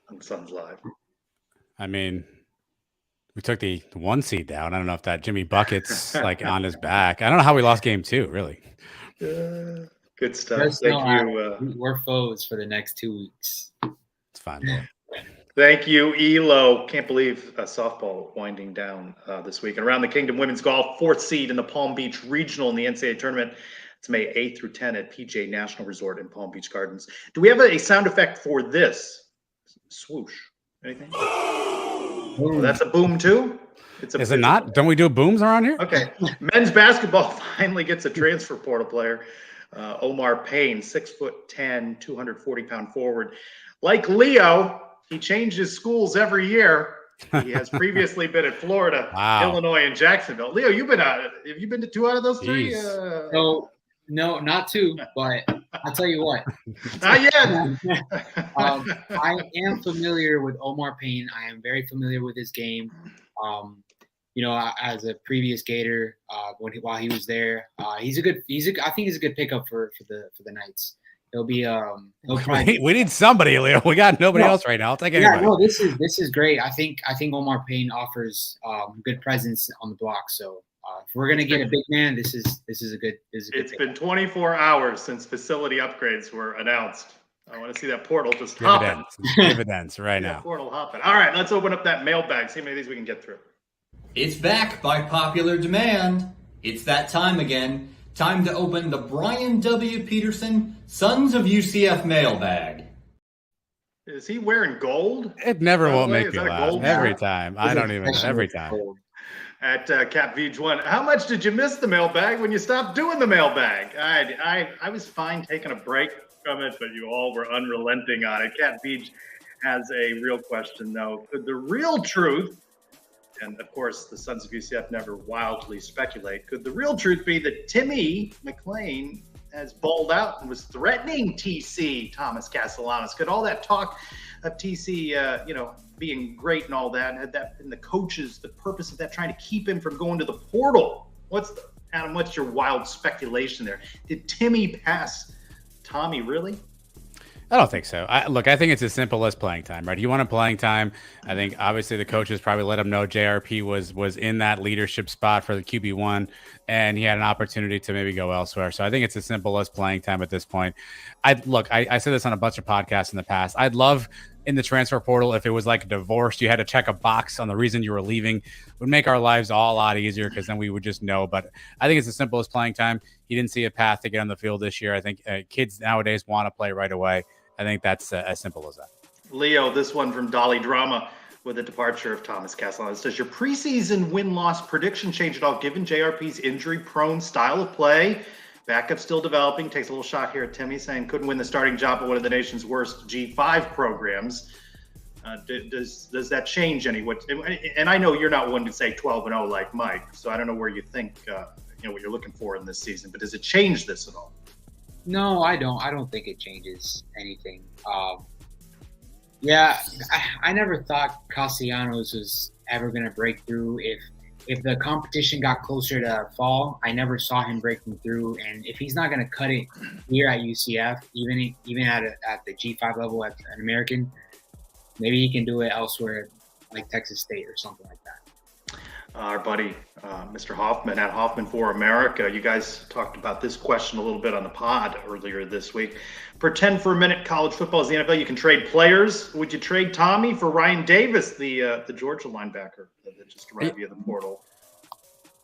on Suns Live. I mean, we took the 1 seed down. I don't know if that Jimmy Bucket's like on his back. I don't know how we lost game 2, really. Good stuff. Thank you. We're foes for the next 2 weeks. It's fine, though. Thank you, Elo. Can't believe softball winding down this week. And around the Kingdom, women's golf, 4th seed in the Palm Beach Regional in the NCAA tournament. It's May 8th through 10 at PJ National Resort in Palm Beach Gardens. Do we have a sound effect for this? Swoosh. Anything? Oh, that's a boom too? Is it not? Don't we do booms around here? Okay. Men's basketball finally gets a transfer portal player. Omar Payne, 6'10", 240-pound forward. Like Leo, he changes schools every year. He has previously been at Florida, Illinois, and Jacksonville. Leo, have you been to 2 out of those 3? No, not 2, but I'll tell you what. Not yet. I am familiar with Omar Payne. I am very familiar with his game. As a previous Gator, while he was there, I think he's a good pickup for the Knights. He'll be we need somebody, Leo. We got nobody else right now. I'll take anybody. Yeah, no, this is great. I think Omar Payne offers good presence on the block. So if we're gonna get a big man, this is a good. It's been 24 hours since facility upgrades were announced. I want to see that portal just hopping. Dividends right now. Portal hopping. All right, let's open up that mailbag. See how many of these we can get through. It's back by popular demand. It's that time again. Time to open the Brian W. Peterson Sons of UCF mailbag. Is he wearing gold? It never won't make me laugh. Every time. Every time. At Cap Vij1, how much did you miss the mailbag when you stopped doing the mailbag? I was fine taking a break from it, but you all were unrelenting on it. Cap Vij has a real question, though. Could the real truth, and of course the Sons of UCF never wildly speculate, could the real truth be that Timmy McClain has balled out and was threatening TC Thomas Castellanos? Could all that talk of TC, being great and all that, had that been the coaches, the purpose of that, trying to keep him from going to the portal? Adam, what's your wild speculation there? Did Timmy pass Tommy, really? I don't think so. I think it's as simple as playing time, right? He wanted playing time. I think obviously the coaches probably let him know JRP was in that leadership spot for the QB1, and he had an opportunity to maybe go elsewhere. So I think it's as simple as playing time at this point. I said this on a bunch of podcasts in the past. I'd love in the transfer portal, if it was like a divorce, you had to check a box on the reason you were leaving, it would make our lives all a lot easier because then we would just know. But I think it's as simple as playing time. He didn't see a path to get on the field this year. I think kids nowadays want to play right away. I think that's as simple as that. Leo, this one from Dolly Drama with the departure of Thomas Castellano. Does your preseason win-loss prediction change at all given JRP's injury-prone style of play? Backup still developing. Takes a little shot here at Timmy saying couldn't win the starting job at one of the nation's worst G5 programs. Does that change any? And I know you're not one to say 12-0 like Mike, so I don't know where you think what you're looking for in this season. But does it change this at all? No, I don't. I don't think it changes anything. Yeah, I never thought Castellanos was ever going to break through. If the competition got closer to fall, I never saw him breaking through. And if he's not going to cut it here at UCF, even at the G5 level at an American, maybe he can do it elsewhere, like Texas State or something like that. Our buddy, Mr. Hoffman at Hoffman for America. You guys talked about this question a little bit on the pod earlier this week. Pretend for a minute college football is the NFL. You can trade players. Would you trade Tommy for Ryan Davis, the Georgia linebacker that just arrived via the portal?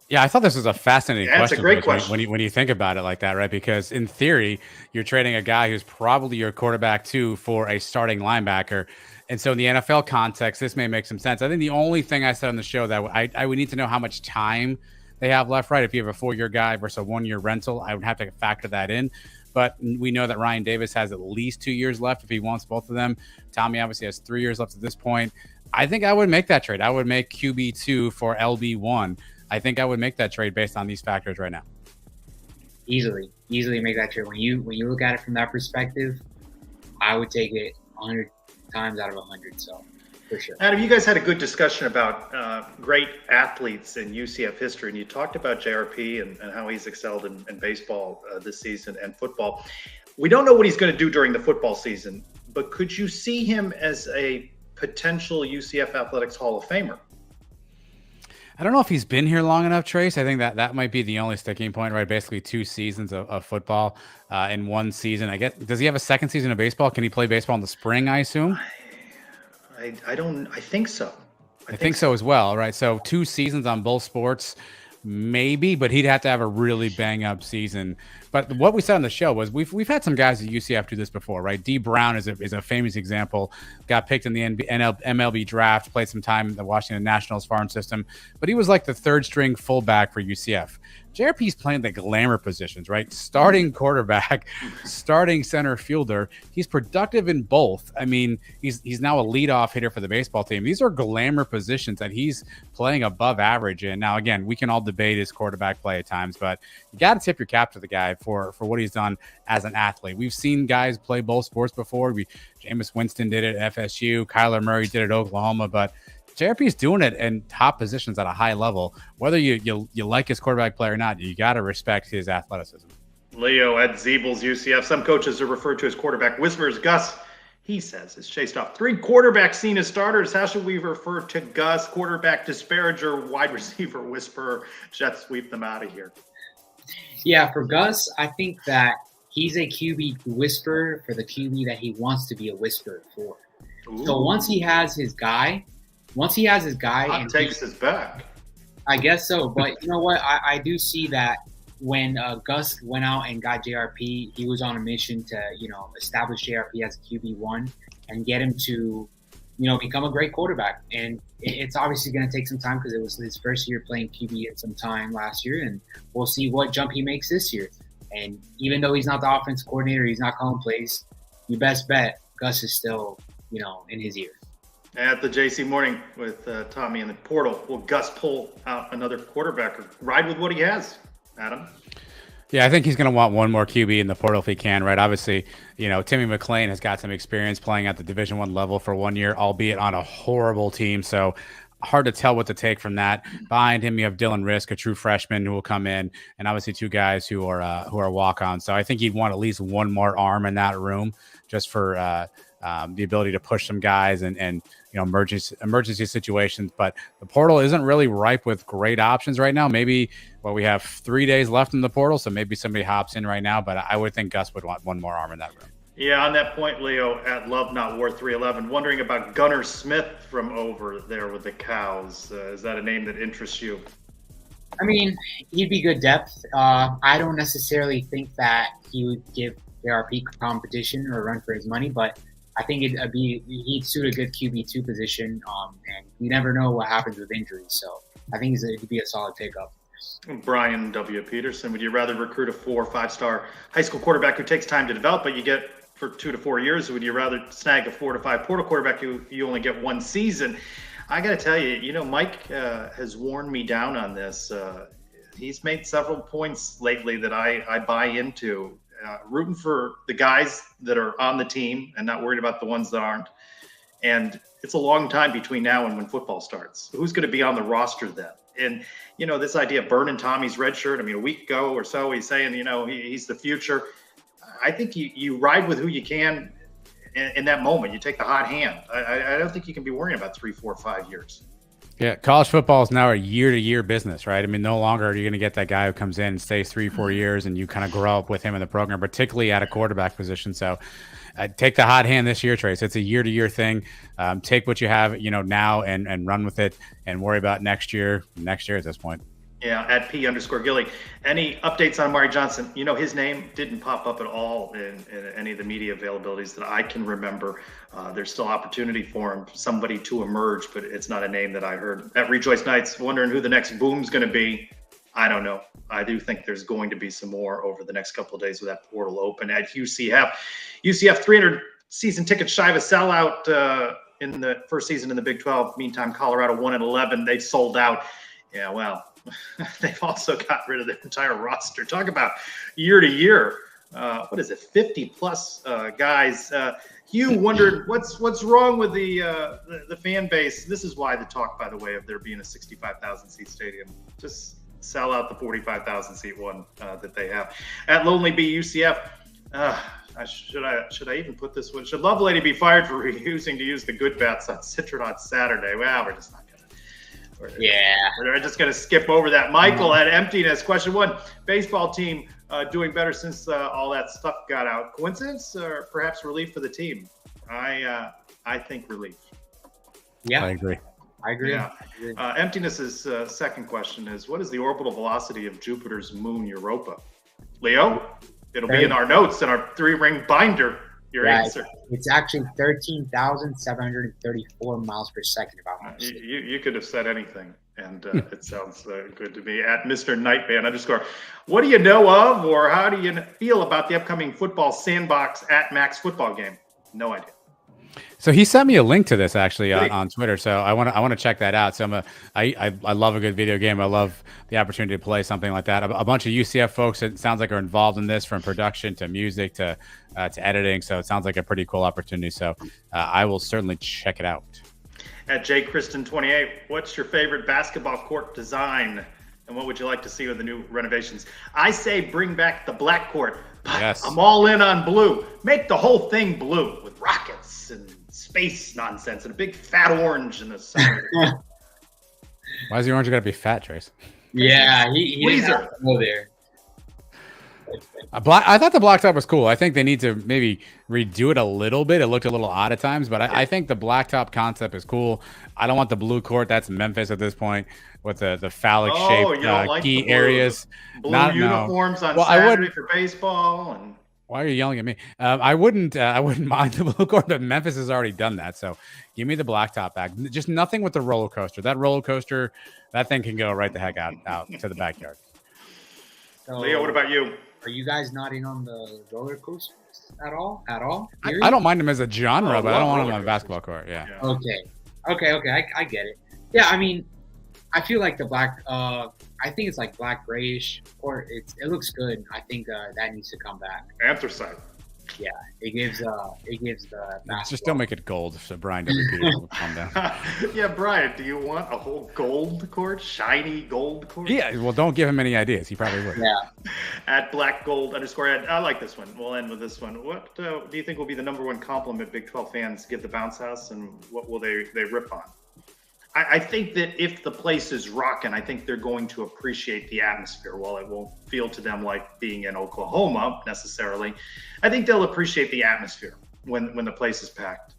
Yeah, I thought this was a fascinating question. It's a great question. When you think about it like that, right? Because in theory, you're trading a guy who's probably your quarterback too for a starting linebacker. And so in the NFL context, this may make some sense. I think the only thing I said on the show that I would need to know how much time they have left, right? If you have a 4-year guy versus a 1-year rental, I would have to factor that in. But we know that Ryan Davis has at least 2 years left if he wants both of them. Tommy obviously has 3 years left at this point. I think I would make that trade. I would make QB2 for LB1. I think I would make that trade based on these factors right now. Easily make that trade. When you look at it from that perspective, I would take it 100 times out of 100. So for sure. Adam, you guys had a good discussion about great athletes in UCF history, and you talked about JRP and how he's excelled in baseball this season and football. We don't know what he's going to do during the football season, but could you see him as a potential UCF Athletics Hall of Famer? I don't know if he's been here long enough, Trace. I think that might be the only sticking point, right? Basically 2 seasons of football in 1 season. I guess, does he have a second season of baseball? Can he play baseball in the spring, I assume? I think so. I think so as well, right? So 2 seasons on both sports, maybe, but he'd have to have a really bang up season. But what we said on the show was we've had some guys at UCF do this before, right? D. Brown is a famous example. Got picked in the MLB draft, played some time in the Washington Nationals farm system, but he was like the 3rd string fullback for UCF. JRP's playing the glamour positions, right? Starting quarterback, starting center fielder. He's productive in both. I mean, he's now a leadoff hitter for the baseball team. These are glamour positions that he's playing above average in. Now, again, we can all debate his quarterback play at times, but you got to tip your cap to the guy for what he's done as an athlete. We've seen guys play both sports before. Jameis Winston did it at FSU. Kyler Murray did it at Oklahoma, but JRP is doing it in top positions at a high level. Whether you like his quarterback play or not, you got to respect his athleticism. Leo at Zeebel's UCF. Some coaches are referred to as quarterback whisperers. Gus, he says, has chased off 3 quarterbacks seen as starters. How should we refer to Gus? Quarterback disparager, wide receiver whisperer. Jets sweep them out of here. Yeah, for Gus, I think that he's a QB whisperer for the QB that he wants to be a whisperer for. Ooh. So once he has his guy, and takes his back. I guess so, but you know what? I do see that when Gus went out and got JRP, he was on a mission to establish JRP as a QB1 and get him to become a great quarterback. And it's obviously going to take some time because it was his first year playing QB at some time last year, and we'll see what jump he makes this year. And even though he's not the offense coordinator, he's not calling plays, you best bet Gus is still in his ear. At the JC Morning with Tommy in the portal, will Gus pull out another quarterback or ride with what he has, Adam? Yeah, I think he's going to want one more QB in the portal if he can, right? Obviously, Timmy McClain has got some experience playing at the Division I level for 1 year, albeit on a horrible team. So hard to tell what to take from that. Behind him, you have Dylan Risk, a true freshman who will come in, and obviously 2 guys who are walk-ons. So I think he'd want at least one more arm in that room just for the ability to push some guys and emergency situations. But the portal isn't really ripe with great options right now. Maybe we have 3 days left in the portal, so maybe somebody hops in right now, but I would think Gus would want one more arm in that room. Yeah, on that point, Leo, at Love Not War 311, wondering about Gunnar Smith from over there with the Cows. Is that a name that interests you? I mean, he'd be good depth. I don't necessarily think that he would give JRP competition or run for his money, but I think he'd suit a good QB2 position, and you never know what happens with injuries. So I think he'd be a solid pickup. Brian W. Peterson, would you rather recruit a 4 or 5-star high school quarterback who takes time to develop, but you get for 2 to 4 years? Or would you rather snag a 4 to 5 portal quarterback who you only get 1 season? I got to tell you, Mike has worn me down on this. He's made several points lately that I buy into. Rooting for the guys that are on the team and not worried about the ones that aren't. And it's a long time between now and when football starts. Who's going to be on the roster then? And, this idea of burning Tommy's red shirt, a week ago or so, he's saying, he's the future. I think you ride with who you can in that moment. You take the hot hand. I don't think you can be worrying about 3, 4, 5 years. Yeah, college football is now a year-to-year business, right? No longer are you going to get that guy who comes in and stays 3, 4 years and you kind of grow up with him in the program, particularly at a quarterback position. So take the hot hand this year, Trace. It's a year-to-year thing. Take what you have, now and run with it and worry about next year at this point. Yeah, at P_Gilly. Any updates on Amari Johnson? His name didn't pop up at all in any of the media availabilities that I can remember. There's still opportunity for him, somebody to emerge, but it's not a name that I heard. At Rejoice Nights, wondering who the next boom's going to be. I don't know. I do think there's going to be some more over the next couple of days with that portal open. At UCF 300 season tickets shy of a sellout in the first season in the Big 12. Meantime, Colorado 1-11. They sold out. Yeah, well, they've also got rid of their entire roster. Talk about year to year. What is it? 50 plus guys. Hugh wondered what's wrong with the fan base. This is why the talk, by the way, of there being a 65,000 seat stadium. Just sell out the 45,000 seat one that they have. At Lonely B UCF. Should I even put this one? Should Lovelady be fired for refusing to use the good bets on Citron on Saturday? Well, we're just not. We're just going to skip over that. Michael at Emptiness. Question 1. Baseball team doing better since all that stuff got out. Coincidence or perhaps relief for the team? I think relief. Yeah, I agree. Yeah. Emptiness's second question is, what is the orbital velocity of Jupiter's moon Europa? Leo, it'll be in our notes in our 3-ring binder. Your answer. It's actually 13,734 miles per second. You could have said anything, and it sounds good to me. At Mr. Nightman _ what do you know of, or how do you feel about the upcoming football sandbox at Max football game? No idea. So he sent me a link to this actually on Twitter. So I want to check that out. So I love a good video game. I love the opportunity to play something like that. A bunch of UCF folks, it sounds like, are involved in this, from production to music to editing. So it sounds like a pretty cool opportunity. So I will certainly check it out. At jkristen28, what's your favorite basketball court design, and what would you like to see with the new renovations? I say bring back the black court. Yes. I'm all in on blue. Make the whole thing blue with rockets and space nonsense and a big fat orange in the center. Why is the orange got to be fat, Trace? Yeah, he didn't have to go there. I thought the blacktop was cool. I think they need to maybe redo it a little bit. It looked a little odd at times, but I think the blacktop concept is cool. I don't want the blue court. That's Memphis at this point with the phallic shaped like key areas. Blue uniforms on Saturday for baseball. And why are you yelling at me? I wouldn't mind the blue court, but Memphis has already done that. So give me the blacktop back. Just nothing with the roller coaster. That roller coaster, that thing can go right the heck out to the backyard. So, Leo, what about you? Are you guys not in on the roller coasters at all? I don't mind them as a genre, but I don't want them on a basketball court. Yeah. Okay. I get it. Yeah, I mean, I feel like the black. I think it's like black grayish, or it looks good. I think that needs to come back. Anthracite. Yeah, it gives the just don't make it gold, so Brian W. will calm down. Yeah, Brian, do you want a whole gold court, shiny gold court? Yeah, well, don't give him any ideas. He probably would. Yeah. At blackgold_ed, I like this one. We'll end with this one. What do you think will be the #1 compliment Big 12 fans give the bounce house, and what will they rip on? I think that if the place is rocking, I think they're going to appreciate the atmosphere. While it won't feel to them like being in Oklahoma necessarily, I think they'll appreciate the atmosphere when the place is packed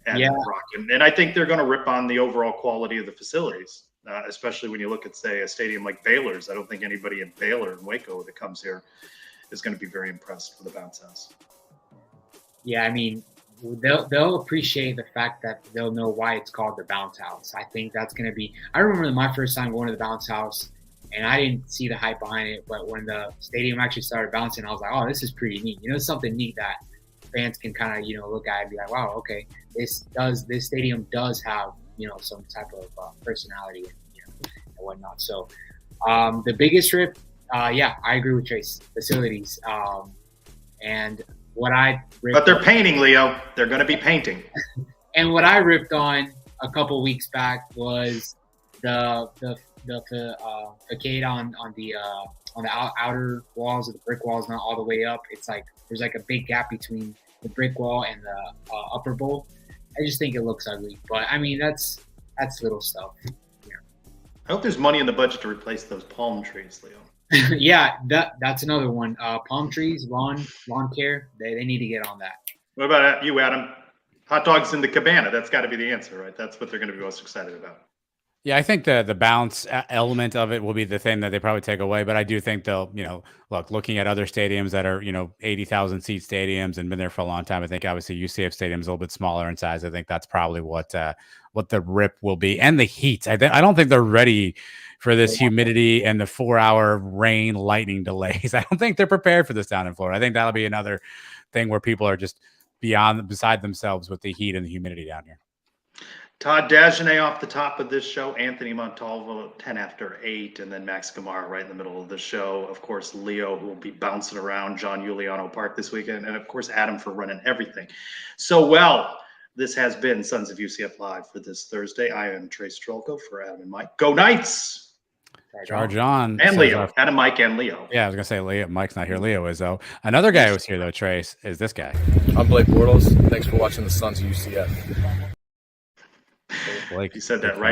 and rocking. And I think they're going to rip on the overall quality of the facilities, especially when you look at, say, a stadium like Baylor's. I don't think anybody in Baylor and Waco that comes here is going to be very impressed with the bounce house. Yeah, I mean, they'll appreciate the fact that they'll know why it's called the bounce house. I think that's going to be. I remember my first time going to the bounce house, and I didn't see the hype behind it. But when the stadium actually started bouncing, I was like, "Oh, this is pretty neat." You know, it's something neat that fans can kind of look at and be like, "Wow, okay, this stadium does have some type of personality and whatnot." So the biggest rip, I agree with Trace. Facilities, and what but they're painting, Leo. They're going to be painting. And what I ripped on a couple weeks back was the facade on the outer walls of the brick walls, not all the way up. It's like there's like a big gap between the brick wall and the upper bowl. I just think it looks ugly, but I mean that's little stuff. I hope there's money in the budget to replace those palm trees, Leo. Yeah, that's another one. Palm trees, lawn care. They need to get on that. What about you, Adam? Hot dogs in the cabana. That's got to be the answer, right? That's what they're going to be most excited about. Yeah, I think the bounce element of it will be the thing that they probably take away. But I do think they'll, looking at other stadiums that are, 80,000 seat stadiums and been there for a long time. I think obviously UCF Stadium is a little bit smaller in size. I think that's probably what the rip will be, and the heat. I don't think they're ready for this humidity and the 4-hour rain lightning delays. I don't think they're prepared for this down in Florida. I think that'll be another thing where people are just beside themselves with the heat and the humidity down here. Todd Dagenet off the top of this show, Anthony Montalvo 10 after 8, and then Max Gamara right in the middle of the show. Of course, Leo, who will be bouncing around John Giuliano Park this weekend, and of course, Adam for running everything. So, this has been Sons of UCF Live for this Thursday. I am Trace Strolko for Adam and Mike. Go Knights! Charge on. And Leo. Adam, Mike, and Leo. Yeah, I was going to say Leo. Mike's not here. Leo is, though. Another guy who's here, though, Trace, is this guy. I'm Blake Bortles. Thanks for watching the Sons of UCF. Blake, you said that right.